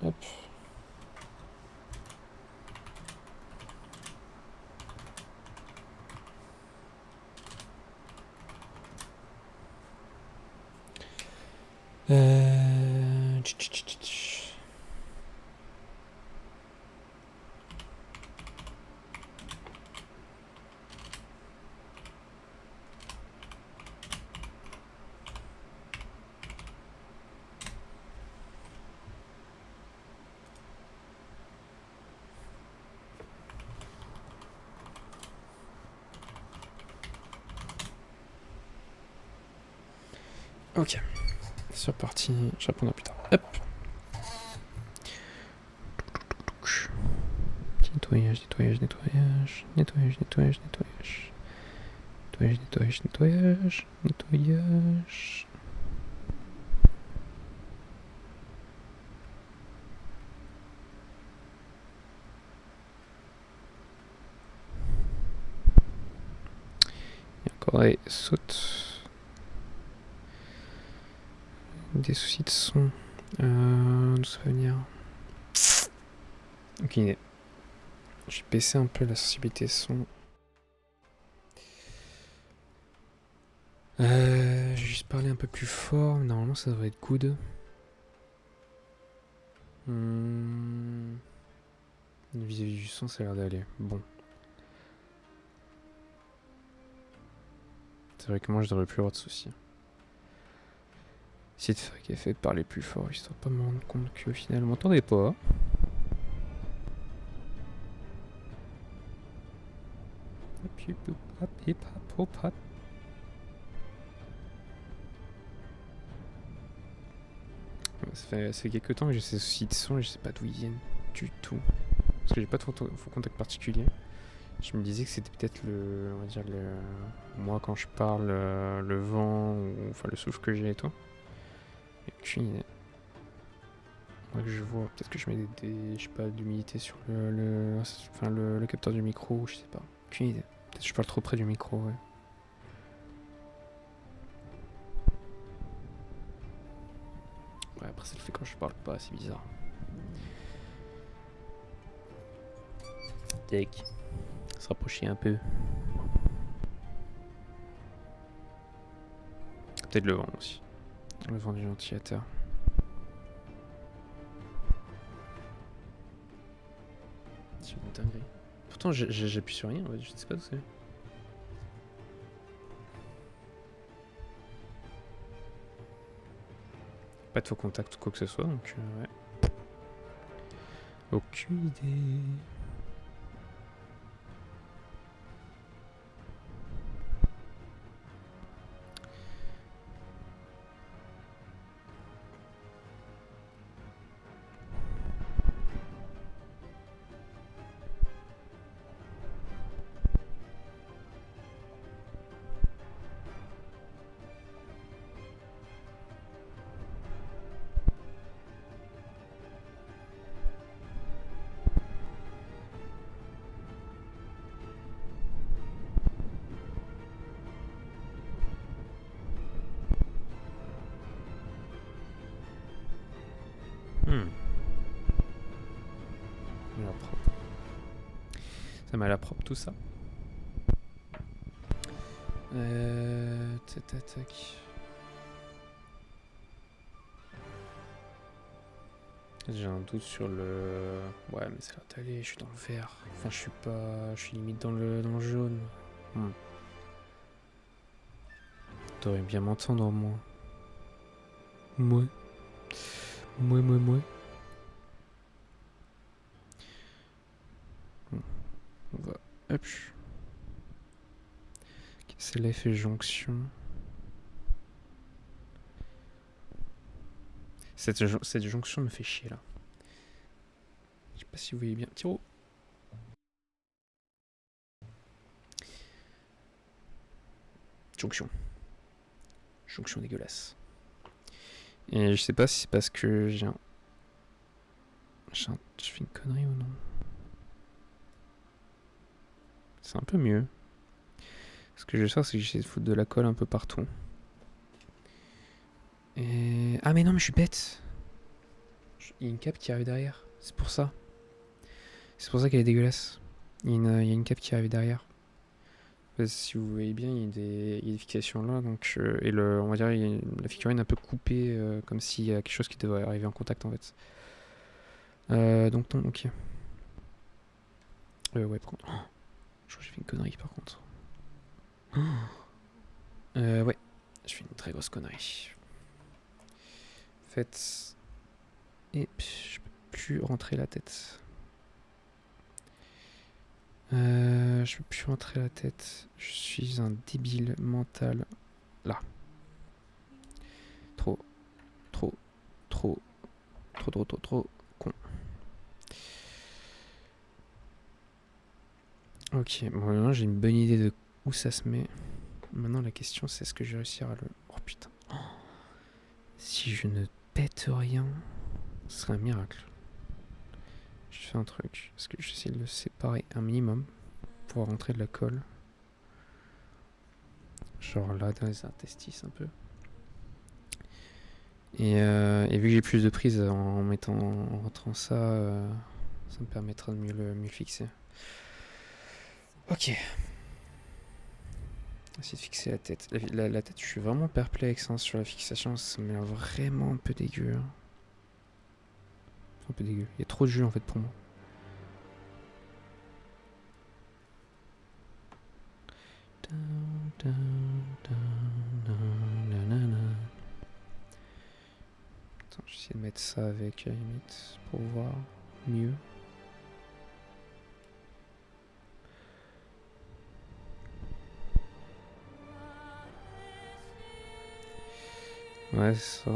S1: Hop. Ok, c'est reparti, je répondrai plus tard. Hop. Nettoyage, nettoyage, nettoyage, nettoyage, nettoyage, nettoyage. Nettoyage, nettoyage, nettoyage, nettoyage. Il y a encore des sautes. Des soucis de son. D'où ça va venir? Aucune idée. Je vais baisser un peu la sensibilité son. Je vais juste parler un peu plus fort. Normalement, ça devrait être good. Vis-à-vis du son, ça a l'air d'aller. Bon. C'est vrai que moi, je devrais plus avoir de soucis. Essayer de faire gaffe de parler plus fort, histoire de pas me rendre compte qu'au final, vous m'entendez pas. Ça fait quelques temps que j'ai ces soucis de son et je sais pas d'où ils viennent du tout. Parce que j'ai pas de faux contact particulier. Je me disais que c'était peut-être le. On va dire le. Moi quand je parle, le vent, ou enfin le souffle que j'ai et tout. Et aucune idée. Faudrait que je vois, peut-être que je mets des je sais pas, d'humidité sur le capteur du micro, je sais pas. Aucune idée. Peut-être que je parle trop près du micro, ouais. Ouais, après ça le fait quand je parle pas, c'est bizarre. Tac. Se rapprocher un peu. Peut-être le vent aussi. Le vent du ventilateur. C'est une dinguerie. Pourtant j'appuie sur rien, en fait, je sais pas d'où c'est. Pas de faux contact ou quoi que ce soit, donc ouais. Aucune idée. Ça m'a l'air propre tout ça. Tac. J'ai un doute sur le... Ouais, mais ça va aller, je suis dans le vert. Enfin, je suis pas... Je suis limite dans le jaune. T'aurais bien m'entendre en moi. Moi. On va... Hop. C'est l'effet jonction. Cette jonction me fait chier là. Je sais pas si vous voyez bien. Tiro. Jonction. Jonction dégueulasse. Et je sais pas si c'est parce que j'ai un... Je fais une connerie ou non. C'est un peu mieux. Ce que je vais faire, c'est que j'essaie de foutre de la colle un peu partout. Et... Ah mais non, mais je suis bête. Il y a une cape qui arrive derrière. C'est pour ça. C'est pour ça qu'elle est dégueulasse. Il y a une cape qui arrive derrière. Si vous voyez bien, il y a des fixations là. Donc, et on va dire la figurine un peu coupée, comme s'il y a quelque chose qui devrait arriver en contact en fait. Donc non, ok. Ouais, par contre. Oh, je crois que j'ai fait une connerie par contre. Ouais, je fais une très grosse connerie. En fait... Et je peux plus rentrer la tête. Je peux plus rentrer la tête. Je suis un débile mental. Là. Trop con. Ok, bon maintenant j'ai une bonne idée de où ça se met. Maintenant la question c'est est-ce que je vais réussir à le... Oh putain. Oh. Si je ne pète rien, ce serait un miracle. Je fais un truc. Est-ce que j'essaie de le séparer un minimum pour rentrer de la colle. Genre là dans les interstices un peu. Et vu que j'ai plus de prise en rentrant ça, ça me permettra de mieux le fixer. Ok. Essayer de fixer la tête. La tête, je suis vraiment perplexe sur la fixation. Ça m'a l'air vraiment un peu dégueu. Un peu dégueu. Il y a trop de jus en fait pour moi. Attends, je vais essayer de mettre ça avec à la limite pour voir mieux. Ouais, c'est ça.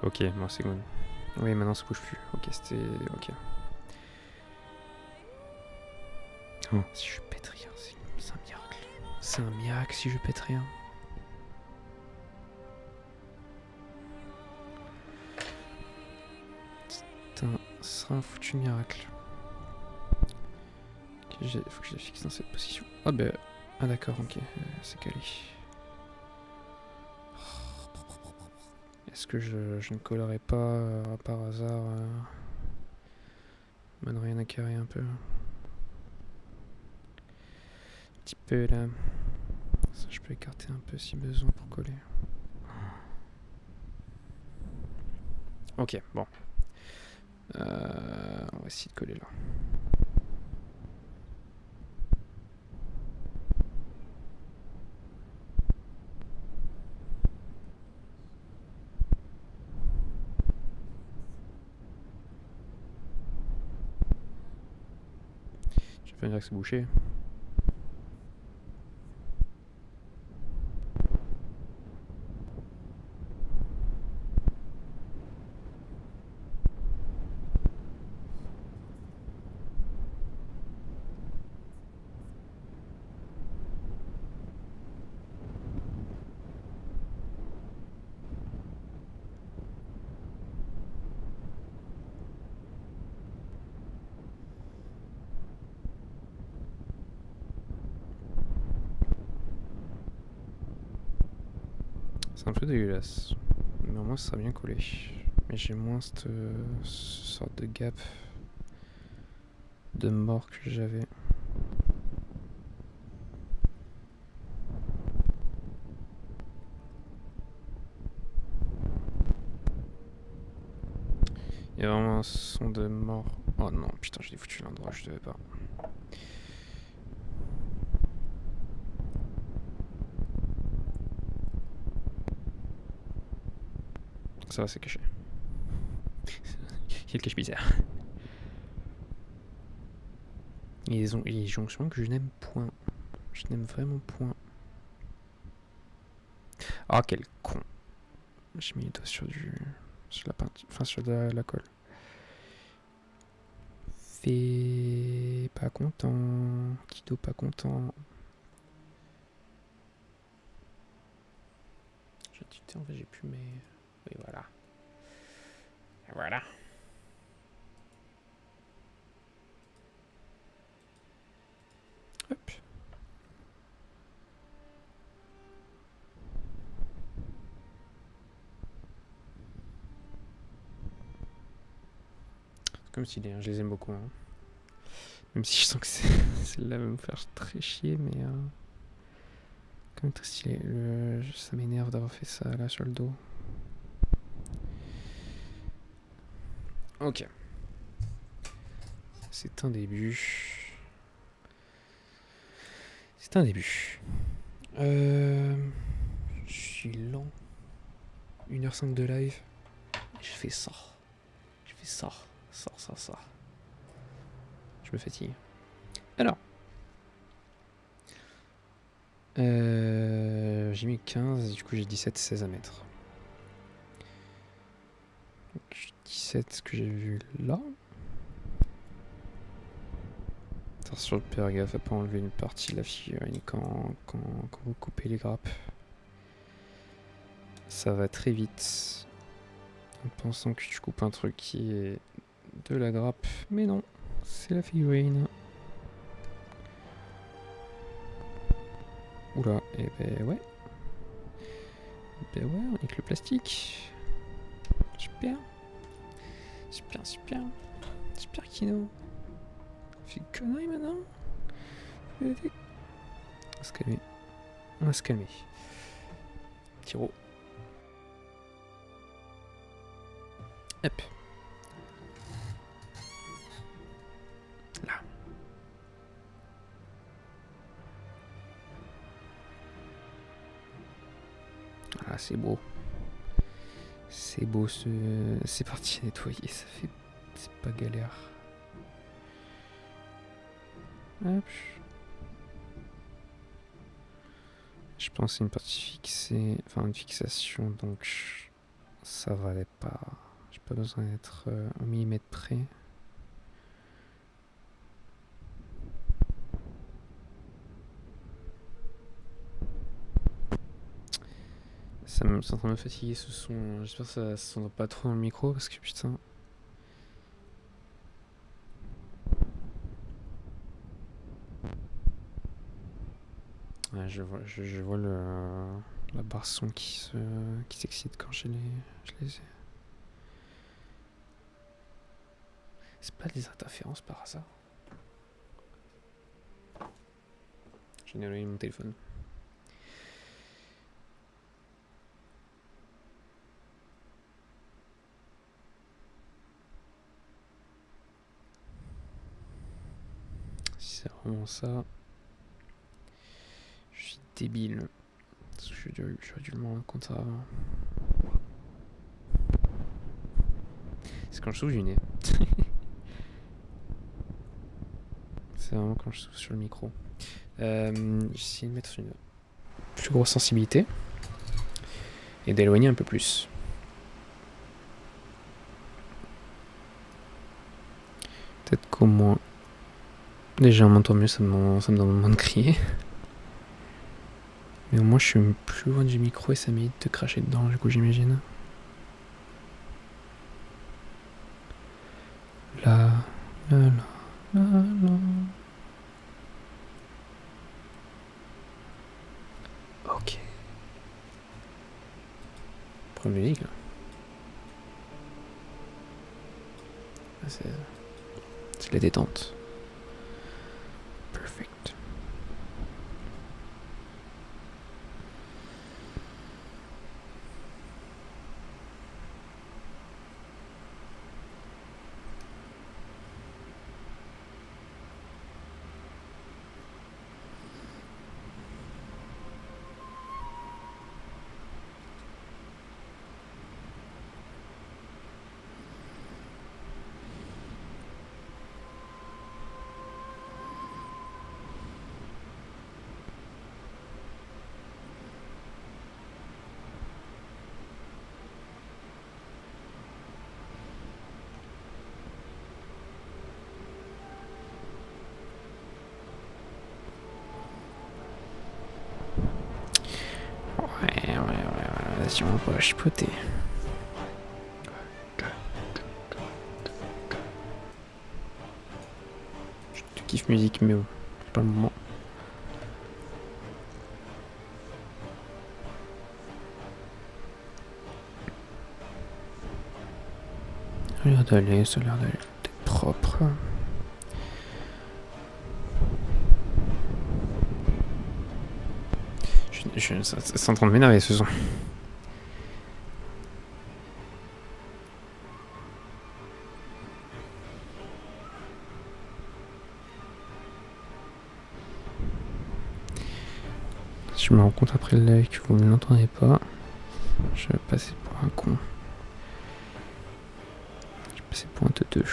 S1: Ok, bon, c'est bon. Oui, maintenant ça bouge plus. Ok, c'était... Ok. Oh, si je pète rien, c'est un miracle. C'est un miracle si je pète rien. Putain, ce sera un foutu miracle. Okay, faut que je la fixe dans cette position. Ah bah... Ah d'accord, ok, c'est calé. Est-ce que je ne collerai pas par hasard mode rien à carrer un peu. Un petit peu là. Ça, je peux écarter un peu si besoin pour coller. Ok, bon. On va essayer de coller là. Je vais dire que c'est bouché. C'est un peu dégueulasse. Mais au moins ça sera bien collé. Mais j'ai moins cette sorte de gap de mort que j'avais. Il y a vraiment un son de mort. Oh non, putain, j'ai foutu l'endroit, je devais pas. Ça va, c'est caché. Il y a le cache-misère. Il y a des jonctions que je n'aime point. Je n'aime vraiment point. Ah, quel con. J'ai mis les doigts sur la peinture. Enfin, sur la colle. Fait pas content. Kido pas content. J'ai tuté, en fait, j'ai plus mes. Oui, voilà. Et voilà. Hop. C'est comme si je les aime beaucoup. Hein. Même si je sens que celle-là va me faire très chier, mais. Quand même très stylé. Ça m'énerve d'avoir fait ça là sur le dos. Ok. C'est un début. C'est un début. Je suis lent. 1h05 de live. Je fais ça. Je fais ça. Ça. Je me fatigue. Alors. J'ai mis 15, du coup j'ai 17, 16 à mettre. Donc 17 que j'ai vu là. Attention, faire gaffe à pas enlever une partie de la figurine quand vous coupez les grappes. Ça va très vite. En pensant que tu coupes un truc qui est de la grappe. Mais non, c'est la figurine. Oula, et ben ouais. Ben ouais, on nique le plastique. Super. Super Kino. Fais une connerie maintenant. On va se calmer. On va se calmer. Tiro. Hop. Là. Ah, c'est beau. C'est beau c'est parti à nettoyer, ça fait. C'est pas galère. Hop. Je pense que c'est une partie fixée. Enfin, une fixation, donc ça valait pas. J'ai pas besoin d'être au millimètre près. C'est en train de me fatiguer ce son. J'espère que ça s'entend pas trop dans le micro parce que putain. Ouais, je vois la barre son qui s'excite quand je les ai. C'est pas des interférences par hasard. J'ai éloigné mon téléphone. Si c'est vraiment ça, je suis débile. J'aurais dû le rendre compte avant. C'est quand je souffle du nez. c'est vraiment quand je souffle sur le micro. J'essaie de mettre une plus grosse sensibilité et d'éloigner un peu plus. Peut-être qu'au moins, déjà on m'entend mieux, ça me donne moins de crier. Mais au moins je suis plus loin du micro et ça m'évite de cracher dedans, du coup j'imagine. Là, là, là, là, là. Ok. Première musique là. C'est la détente. Perfect. Ouais, vas-y, on va chipoter. Je kiffe musique, mais bon, c'est pas le moment. Ça a l'air d'aller, ça a l'air d'être propre. C'est en train de m'énerver ce son. Si je me rends compte après le live que vous ne l'entendez pas, je vais passer pour un con. Je vais passer pour un teuteux.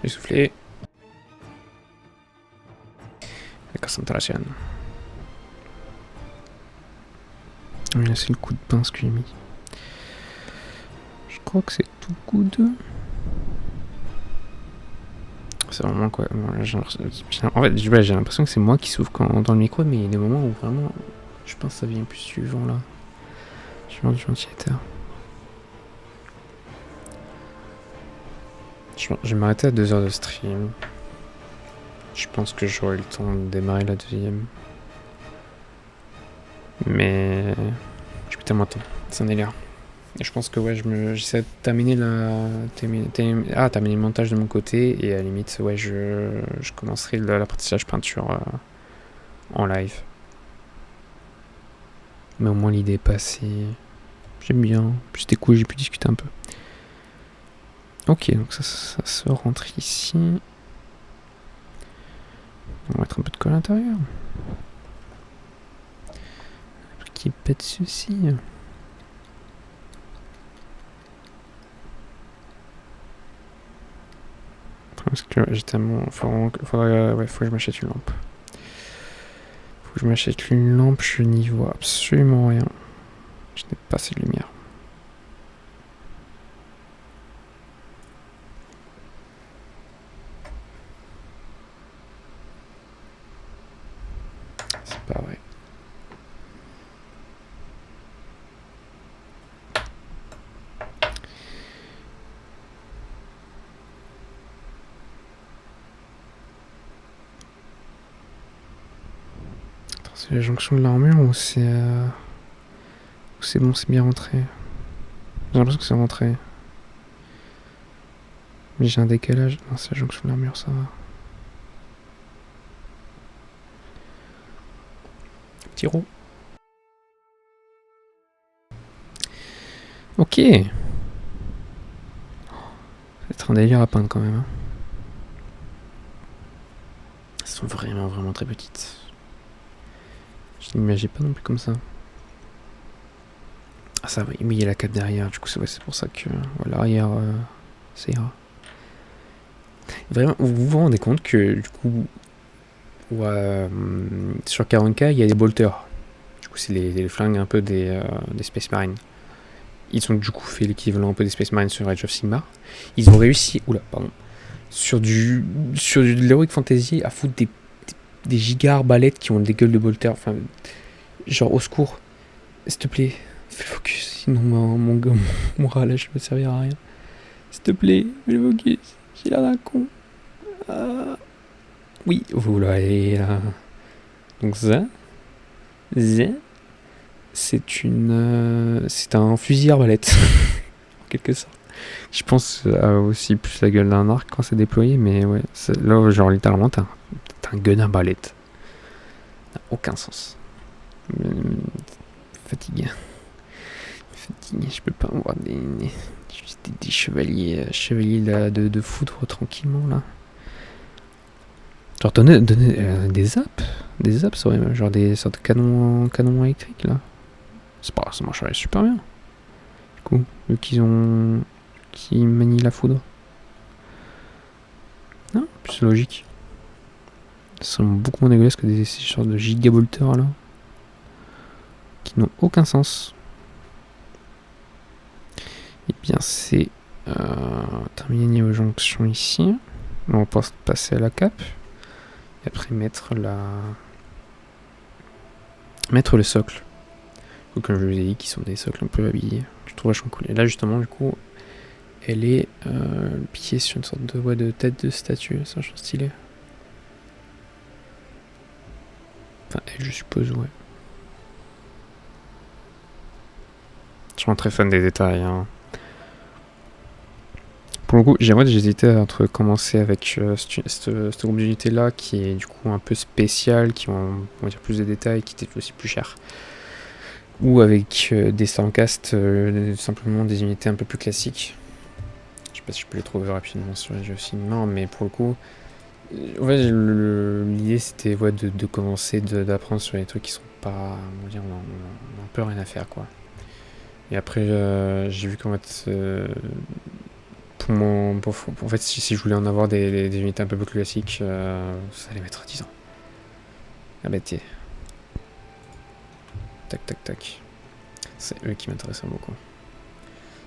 S1: J'ai soufflé. La concentration. Là, c'est le coup de pince que j'ai mis. Je crois que c'est tout good. C'est vraiment quoi. En fait, j'ai l'impression que c'est moi qui souffle dans le micro, mais il y a des moments où vraiment, je pense que ça vient plus du vent là. Du vent du ventilateur. Je vais m'arrêter à 2 heures de stream. Je pense que j'aurai le temps de démarrer la deuxième. Mais j'ai plus tellement de temps. C'est un délire. Et je pense que ouais, j'essaie de terminer terminer le montage de mon côté. Et à la limite, ouais, je commencerai l'apprentissage peinture en live. Mais au moins l'idée est passée. J'aime bien. Puis c'était cool, j'ai pu discuter un peu. Ok, donc ça se rentre ici. On va mettre un peu de colle à l'intérieur. Qui pète ceci. Parce que j'ai tellement. Faut que je m'achète une lampe. Faut que je m'achète une lampe, je n'y vois absolument rien. Je n'ai pas assez de lumière. C'est pas vrai. C'est la jonction de l'armure ou c'est... c'est bon, c'est bien rentré. J'ai l'impression que c'est rentré. Mais j'ai un décalage. Non, c'est la jonction de l'armure, ça va. Petit roux. Ok. Ça va être un délire à peindre quand même. Hein. Elles sont vraiment très petites. Je n'imaginais pas non plus comme ça. Ah ça oui, il y a la cape derrière, du coup c'est pour ça que l'arrière ça ira. Vraiment, vous vous rendez compte que du coup sur 40K il y a des bolters. Du coup c'est les flingues un peu des Space Marines. Ils ont du coup fait l'équivalent un peu des Space Marines sur Age of Sigmar. Ils ont réussi, sur de l'Heroic Fantasy à foutre des giga arbalètes qui ont des gueules de bolters. Enfin, genre au secours, s'il te plaît. Fais le focus, sinon mon râlage ne me servira à rien. S'il te plaît, fais le focus. J'ai l'air d'un con. Ah. Oui, vous l'avez là. Donc ça, c'est c'est un fusil arbalète, en quelque sorte. Je pense aussi plus la gueule d'un arc quand c'est déployé, mais ouais, là, genre littéralement, t'as un gun arbalète. Ça n'a aucun sens. Fatigué. Je peux pas avoir des chevaliers de foudre tranquillement là. Genre donner des zaps, ouais, genre des sortes de canons électriques là. C'est pas, ça marcherait super bien. Du coup, vu qu'ils manient la foudre. Non, plus logique. Ça semble beaucoup moins dégueulasse que ces sortes de gigabolters là. Qui n'ont aucun sens. Et bien c'est terminer niveau jonction ici. On va passer à la cape. Et après mettre le socle. Donc, comme je vous ai dit, qui sont des socles un peu habillés. Je trouve vachement cool. Et là justement du coup, elle est le pied sur une sorte de tête de statue. C'est vachement stylé. Enfin elle je suppose, ouais. Je suis très fan des détails. Hein. Pour le coup, j'hésitais entre commencer avec ce groupe d'unités là qui est du coup un peu spécial, qui ont on va dire plus de détails, qui était aussi plus cher. Ou avec des Stormcast, simplement des unités un peu plus classiques. Je sais pas si je peux les trouver rapidement sur les jeux cinéma, mais pour le coup, en fait, l'idée c'était de commencer d'apprendre sur les trucs qui sont pas, on va dire, on a un peu rien à faire quoi. Et après, j'ai vu qu'en fait, en fait, si je voulais en avoir des unités un peu plus classiques, ça allait mettre 10 ans. Ah bah tiens. Tac, tac, tac. C'est eux qui m'intéressent beaucoup.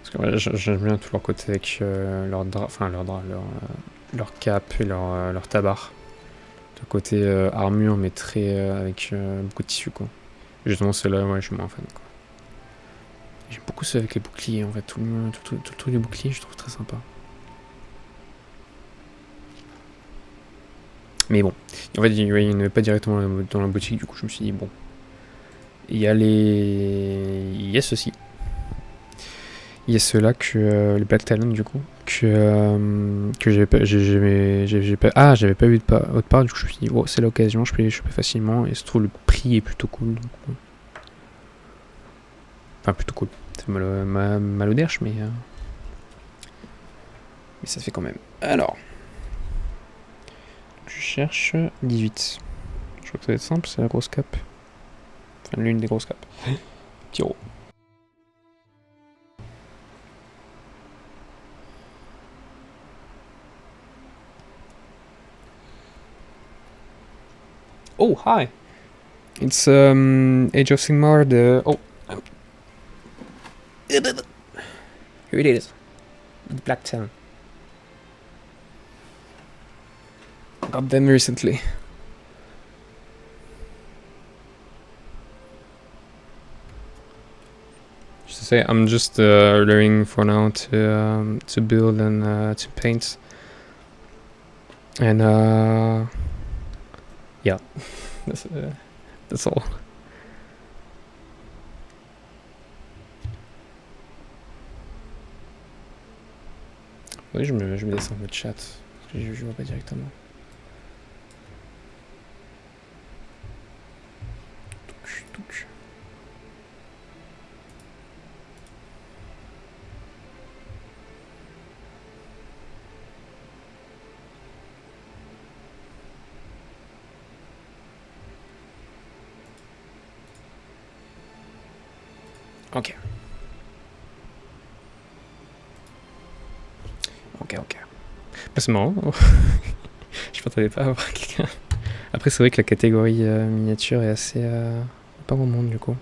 S1: Parce que ouais, j'aime bien tout leur côté avec leur cape et leur tabard. Le côté armure, mais très avec beaucoup de tissu, quoi. Et justement, ceux-là, ouais, je suis moins fan, quoi. J'aime beaucoup ceux avec les boucliers, en fait. Tout le truc des boucliers, je trouve très sympa. Mais bon, en fait, il n'y en avait pas directement dans la boutique, du coup, je me suis dit, bon. Il y a ceci. Il y a ceux-là que les Black Talon du coup que j'avais pas j'avais pas vu de autre part, du coup je me suis dit oh c'est l'occasion, je peux les choper facilement et se trouve le prix est plutôt cool donc, enfin plutôt cool, c'est mal au derche mais ça fait quand même. Alors je cherche 18, je crois que ça va être simple, c'est la grosse cape, enfin l'une des grosses capes. Tiro. Oh, hi! It's Age of Sigmar, here it is. The Black Talon. Got them recently. Just to say, I'm just learning for now to build and to paint. And yeah, that's That's all. Oui, je me descends votre chat. Parce que je vois pas directement. Touch. Ok. Ok. Bah, c'est marrant. Je m'attendais pas à avoir quelqu'un. Après, c'est vrai que la catégorie miniature est assez... pas grand monde du coup.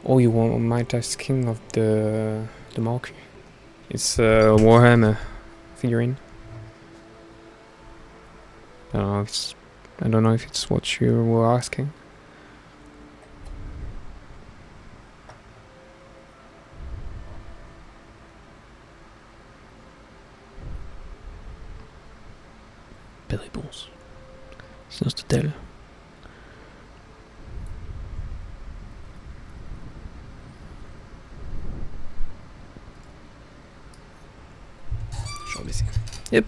S1: Oh, you might asking of the mark. It's a Warhammer figurine. I don't know if it's what you were asking. Pas de réponse. Sinon c'est tel. Je vais rebaisser. Yep.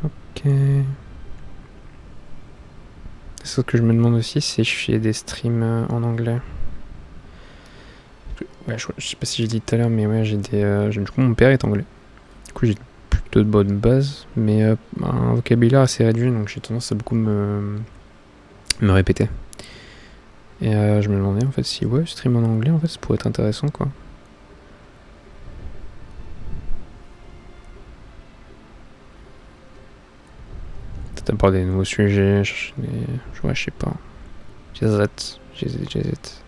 S1: Ok. Ce que je me demande aussi, c'est si je fais des streams en anglais. Ouais, je sais pas si j'ai dit tout à l'heure, mais ouais, du coup, mon père est anglais. Du coup, j'ai plutôt de bonnes bases, mais un vocabulaire assez réduit, donc j'ai tendance à beaucoup me répéter. Et je me demandais en fait si ouais, stream en anglais, en fait, ça pourrait être intéressant, quoi. Peut-être aborder des nouveaux sujets, ouais, je sais pas. J'hésite.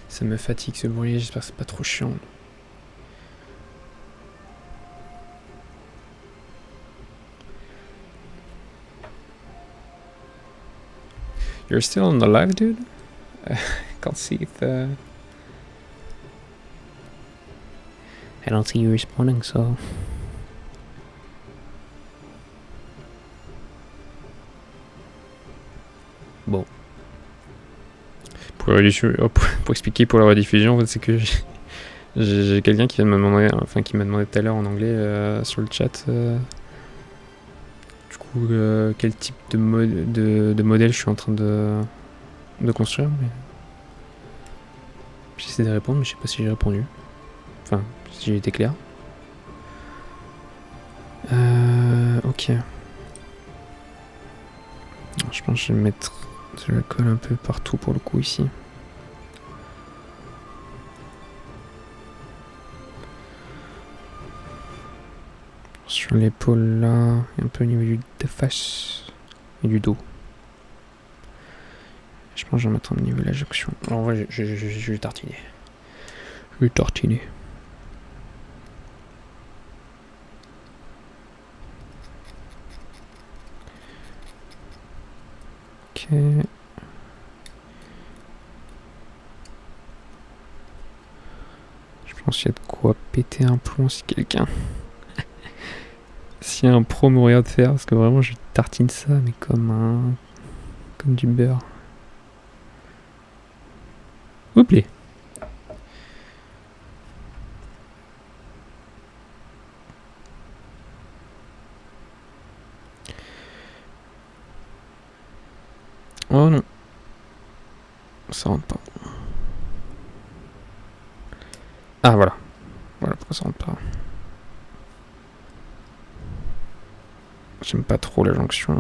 S1: Ça me fatigue ce bruit, j'espère que c'est pas trop chiant. You're still on the live, dude? I can't see if I don't see you responding, so... Bon. Pour expliquer pour la rediffusion, en fait, c'est que j'ai quelqu'un qui vient de me demander, enfin qui m'a demandé tout à l'heure en anglais sur le chat, du coup, quel type de modèle je suis en train de construire. Mais... j'essaie de répondre, mais je sais pas si j'ai répondu. Enfin, si j'ai été clair. Ok. Alors, je pense que je vais mettre de la colle un peu partout pour le coup ici. Sur l'épaule là, et un peu au niveau de face et du dos. Je pense que je vais mettre au niveau de la jonction. Alors, en vrai, je vais tartiner. Je vais tartiner. Ok. Je pense qu'il y a de quoi péter un plomb si quelqu'un... si un pro me regarde faire, parce que vraiment je tartine ça, mais comme du beurre. Oups. Oh non. Ça rentre pas. Ah voilà. Voilà pourquoi ça rentre pas. J'aime pas trop la jonction.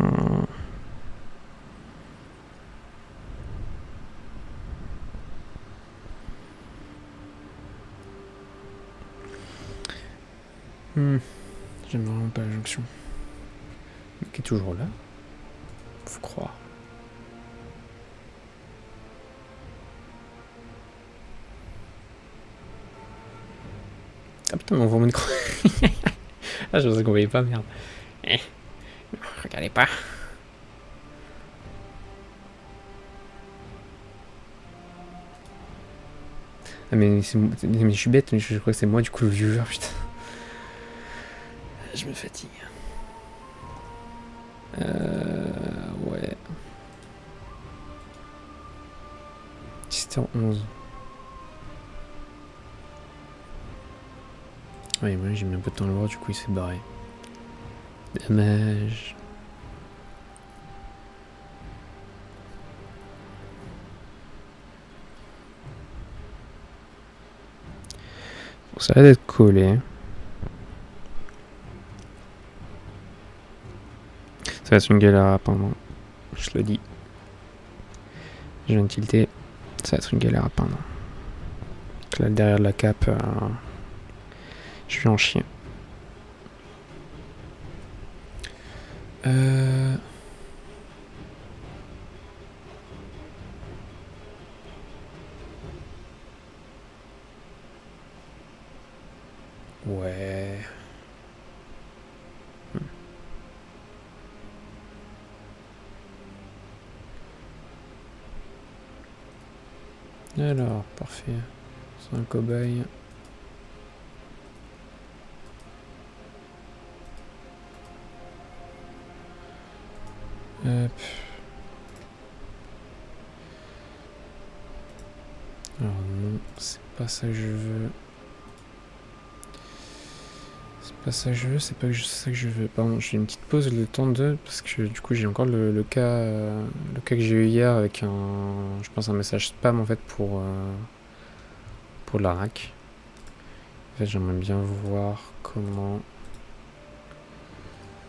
S1: J'aime vraiment pas la jonction. Le mec est toujours là. Faut croire. Ah putain, mais on voit mon écran. Ah, je pensais qu'on voyait pas, merde. Regardez pas. Ah mais je suis bête, mais je crois que c'est moi du coup le viewer, putain. Je me fatigue. Ouais. 17h11. Ouais, moi j'ai mis un peu de temps à le voir, du coup il s'est barré. Dommage. Bon, ça a l'air d'être collé. Ça va être une galère à peindre. Je le dis. Je viens de tilter. Ça va être une galère à peindre. Là derrière la cape, je vais en chier. Ouais. Alors, parfait. C'est un cobaye. Hop. Alors non, c'est pas ça que je veux. C'est pas ça que je veux, c'est pas ça que je veux. Pardon, j'ai une petite pause le temps de... Parce que du coup j'ai encore le cas que j'ai eu hier avec je pense un message spam en fait pour l'arnaque. En fait j'aimerais bien voir comment...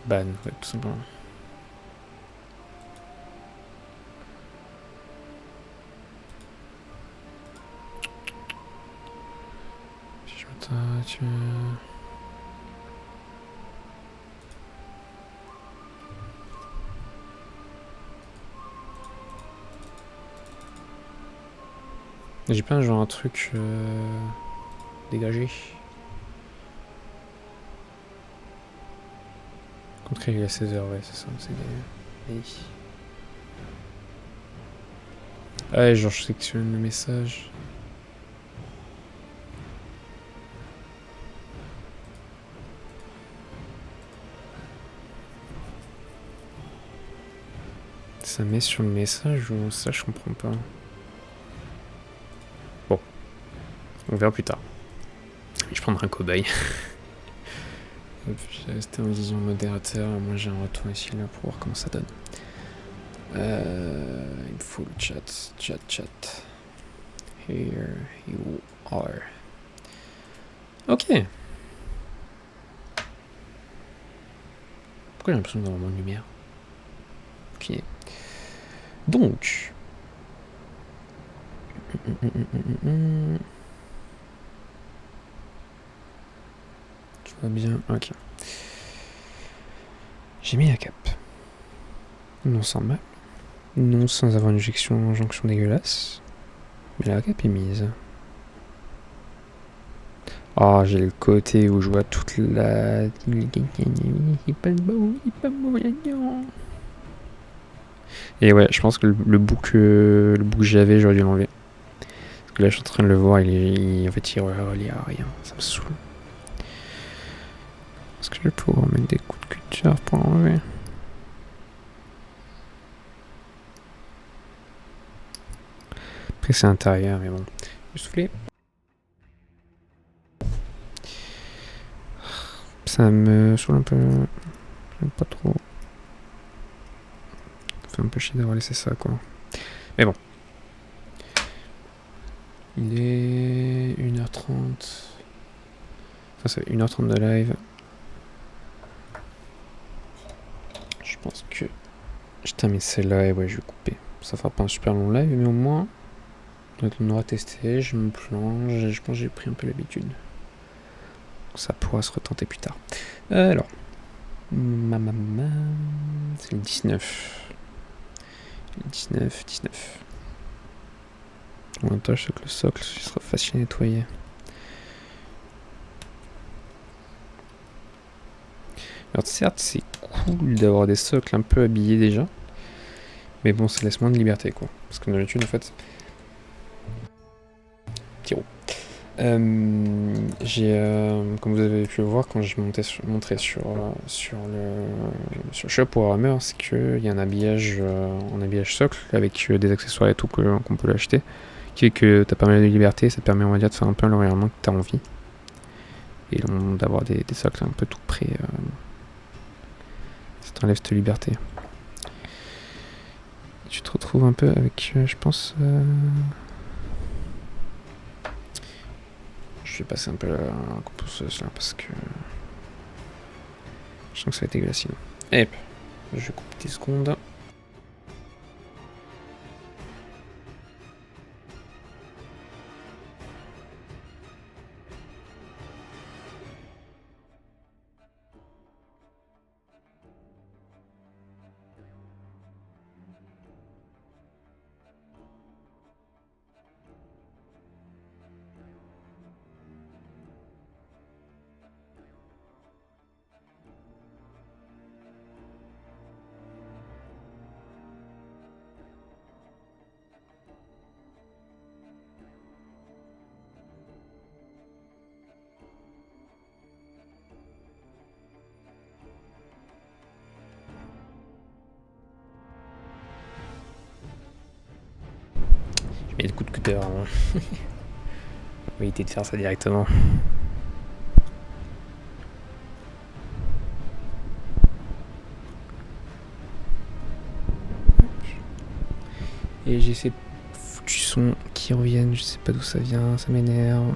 S1: Ban, ouais, tout simplement. Si je m'attaque... J'ai pas genre un truc dégagé. Contre il est à 16h, ouais, c'est ça, c'est des... Ouais, genre je sélectionne le message. Ça met sur le message ou ça je comprends pas. Bon. On verra plus tard. Je prendrai un cobaye. Je vais rester en vision modérateur. Moi j'ai un retour ici là pour voir comment ça donne. Il me faut le chat. Chat. Here you are. Ok. Pourquoi j'ai l'impression d'avoir moins de lumière? Ok. Donc. Tu vois bien. Ok. J'ai mis la cape. Non sans mal. Non sans avoir une jonction dégueulasse. Mais la cape est mise. Oh, j'ai le côté où je vois toute la... Et ouais, je pense que le bout que j'avais, j'aurais dû l'enlever. Parce que là, je suis en train de le voir, en fait, il relie à rien. Ça me saoule. Est-ce que je vais pouvoir mettre des coups de cutter pour l'enlever? Après, c'est intérieur, mais bon. Je vais souffler. Ça me saoule un peu. J'aime pas trop. Ça fait un peu chier d'avoir laissé ça, quoi. Mais bon. Il est 1h30. 1h30. Enfin, ça fait 1h30 de live. Je pense que je termine celle-là et ouais, je vais couper. Ça fera pas un super long live, mais au moins, on aura testé, je me plonge, je pense que j'ai pris un peu l'habitude. Ça pourra se retenter plus tard. Alors, c'est le 19. Le 19. L'avantage c'est que le socle il sera facile à nettoyer. Alors certes c'est cool d'avoir des socles un peu habillés déjà, mais bon ça laisse moins de liberté quoi. Parce que d'habitude en fait... Tiro. Comme vous avez pu le voir quand je montrais sur le shop Warhammer, c'est qu'il y a un habillage en habillage socle avec des accessoires et tout qu'on peut l'acheter, qui fait que t'as pas mal de liberté, ça te permet on va dire de faire un peu l'environnement que t'as envie et d'avoir des socles un peu tout près, ça t'enlève cette liberté. Et tu te retrouves un peu avec je pense je vais passer un peu la composeuse là parce que je sens que ça va être dégueulasse sinon. Hop, je coupe 10 secondes. Je mets le coup de cutter. On va éviter de faire ça directement. Et j'ai ces foutus sons qui reviennent, je sais pas d'où ça vient, ça m'énerve.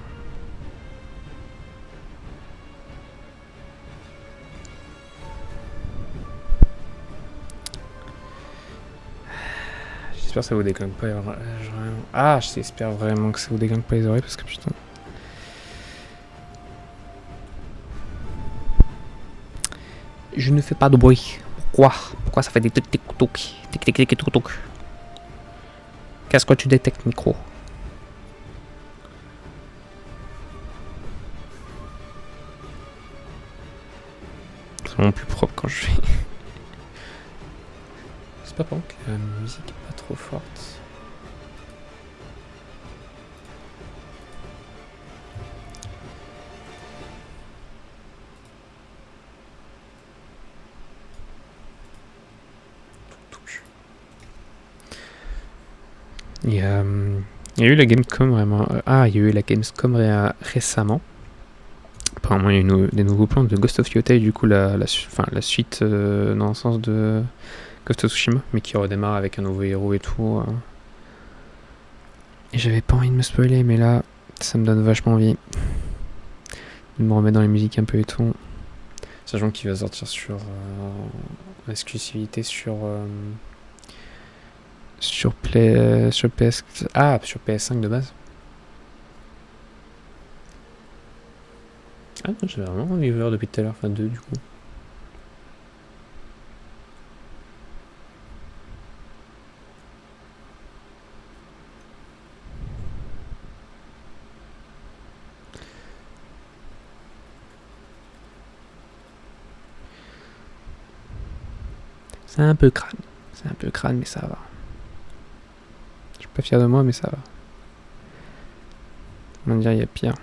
S1: J'espère que ça vous déclingue pas. Ah, j'espère vraiment que ça vous déclingue pas les oreilles parce que putain. Je ne fais pas de bruit. Pourquoi ça fait des tic-tic-toc? Tic-tic-tic-toc. Qu'est-ce que tu détectes, micro? C'est vraiment plus propre quand je fais. J'espère par contre que la musique est pas trop forte. Il y a eu la Gamescom vraiment. Il y a eu la Gamescom récemment. Apparemment, il y a eu des nouveaux plans de Ghost of Yotei, du coup, la suite dans le sens de Ghost of Tsushima, mais qui redémarre avec un nouveau héros et tout. Et j'avais pas envie de me spoiler, mais là, ça me donne vachement envie de me remettre dans les musiques un peu et tout. Sachant qu'il va sortir sur l'exclusivité sur PS5 de base. Ah non, j'avais vraiment un viewer depuis tout à l'heure, enfin 2 du coup. C'est un peu crâne, mais ça va. Je suis pas fier de moi, mais ça va. On va dire, il y a pire.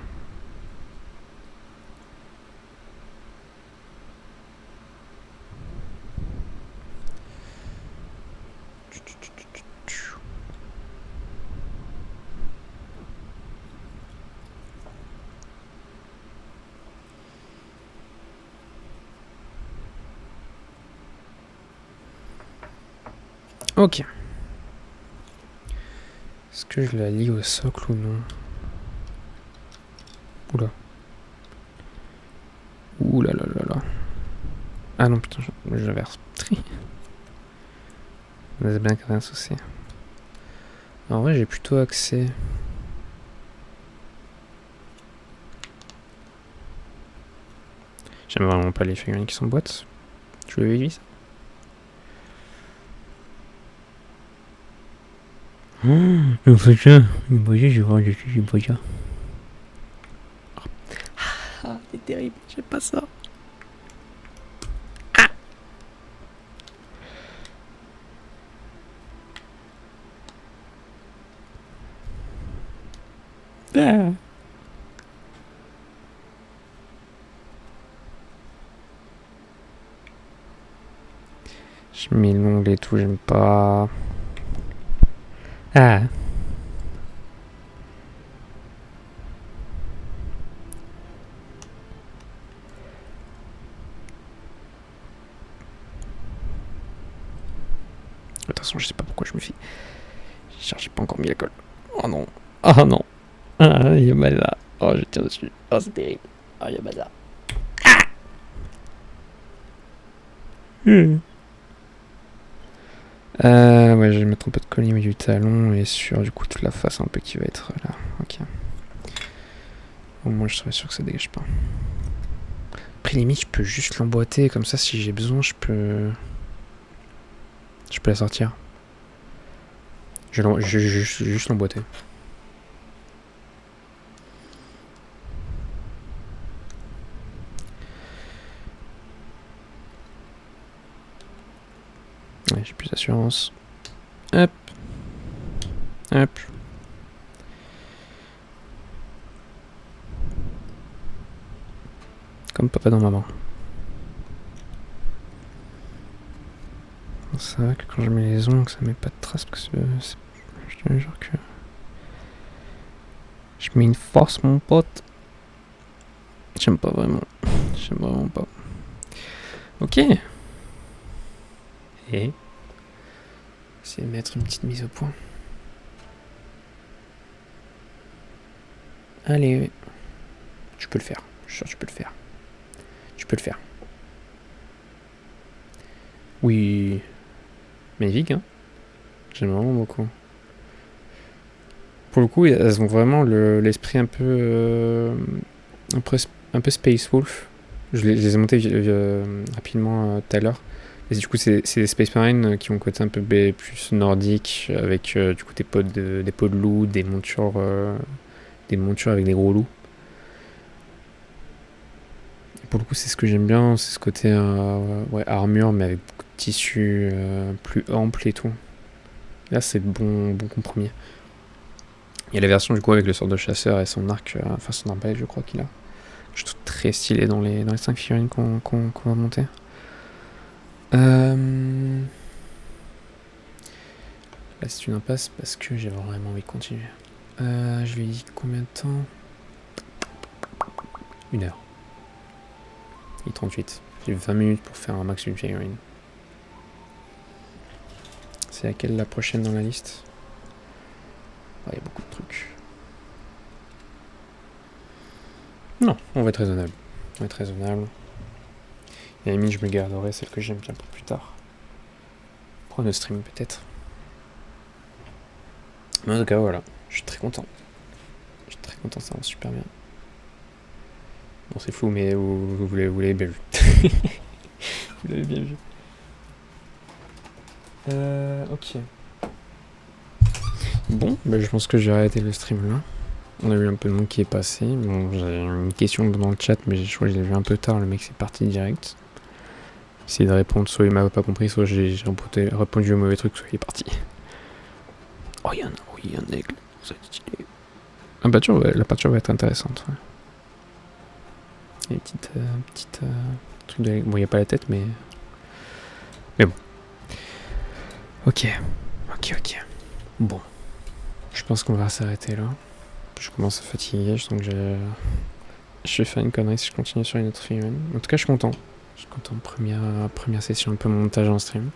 S1: Ok. Est-ce que je la lis au socle ou non? Oula. Ouh là là là là. Ah non, putain, j'inverse. C'est bien qu'à rien souci. En vrai, j'ai plutôt accès. J'aime vraiment pas les figurines qui sont boîtes. Je l'avais vu ça. Le prochain, je vois, je suis prochain. Ah, c'est terrible, j'aime pas ça. Ah. Ah. Je mets l'ongle et tout, j'aime pas. Ah. De toute façon, je sais pas pourquoi je me fie. J'ai pas encore mis la colle. Oh non. Oh non. Ah, Yamada. Oh, je tiens dessus. Oh, c'est terrible. Oh, Yamada. Ah. Ouais, je vais mettre un peu de colle au du talon et sur du coup toute la face un peu qui va être là. Ok. Au moins, je serais sûr que ça dégage pas. Après, limite, je peux juste l'emboîter comme ça. Si j'ai besoin, je peux la sortir. Je juste l'emboîter. Ouais, j'ai plus d'assurance. Hop. Hop. Comme papa dans maman. Ça va que quand je mets les ongles, ça met pas de traces parce que je te jure que je mets une force, mon pote. J'aime pas vraiment. J'aime vraiment pas. Ok. Et c'est mettre une petite mise au point. Allez. Tu peux le faire. Je suis sûr que tu peux le faire. Tu peux le faire. Oui. Magnifique, hein. J'aime vraiment beaucoup. Pour le coup, elles ont vraiment l'esprit un peu Space Wolf. Je les ai montés rapidement tout à l'heure. Et du coup, c'est des Space Marines qui ont un côté un peu plus nordique, avec du coup des peaux de loup, des montures avec des gros loups. Et pour le coup, c'est ce que j'aime bien, c'est ce côté armure, mais avec beaucoup de tissu plus ample et tout. Là, c'est le bon compromis. Il y a la version du coup avec le sort de chasseur et son arc, enfin son arbalète, je crois qu'il a. Je trouve très stylé dans les 5 figurines qu'on va monter. Là, c'est une impasse parce que j'ai vraiment envie de continuer. Je lui ai dit combien de temps 1 heure. Et 38. J'ai 20 minutes pour faire un max d'une figurine. C'est laquelle la prochaine dans la liste? Il y a beaucoup de trucs. Non, on va être raisonnable. Et à la limite, je me garderai celle que j'aime bien pour plus tard. Pour un autre stream, peut-être. Mais en tout cas, voilà. Je suis très content. Ça va super bien. Bon, c'est flou, mais vous l'avez bien vu. Vous l'avez bien vu. Ok. Bon, je pense que j'ai arrêté le stream là. On a eu un peu de monde qui est passé. Bon, j'ai une question dans le chat, mais je crois que je l'ai vu un peu tard. Le mec, c'est parti direct. Essayé de répondre, soit il m'a pas compris, soit j'ai répondu au mauvais truc, soit il est parti. Oh, il y a un aigle. Ça va être stylé. La peinture va être intéressante. Ouais. Il y a une petite truc de l'aigle. Bon, il n'y a pas la tête, mais bon. Ok. Bon. Je pense qu'on va s'arrêter là. Je commence à fatiguer, je sens que je vais faire une connerie si je continue sur une autre figurine. En tout cas, je suis content. Première session, un peu montage en stream.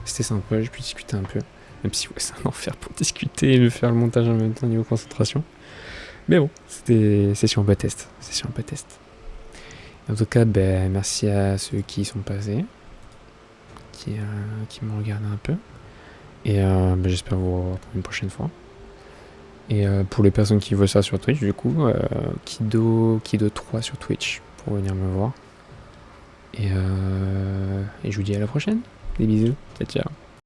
S1: C'était sympa, j'ai pu discuter un peu. Même si c'est un enfer pour discuter et faire le montage en même temps niveau concentration. Mais bon, c'est sur un peu test. C'est sur un peu test. En tout cas, ben, merci à ceux qui sont passés, qui m'ont regardé un peu. Et ben, j'espère vous revoir pour une prochaine fois. Et pour les personnes qui veulent ça sur Twitch, du coup, Kido 3 sur Twitch pour venir me voir. Et je vous dis à la prochaine. Des bisous. Ciao, ciao.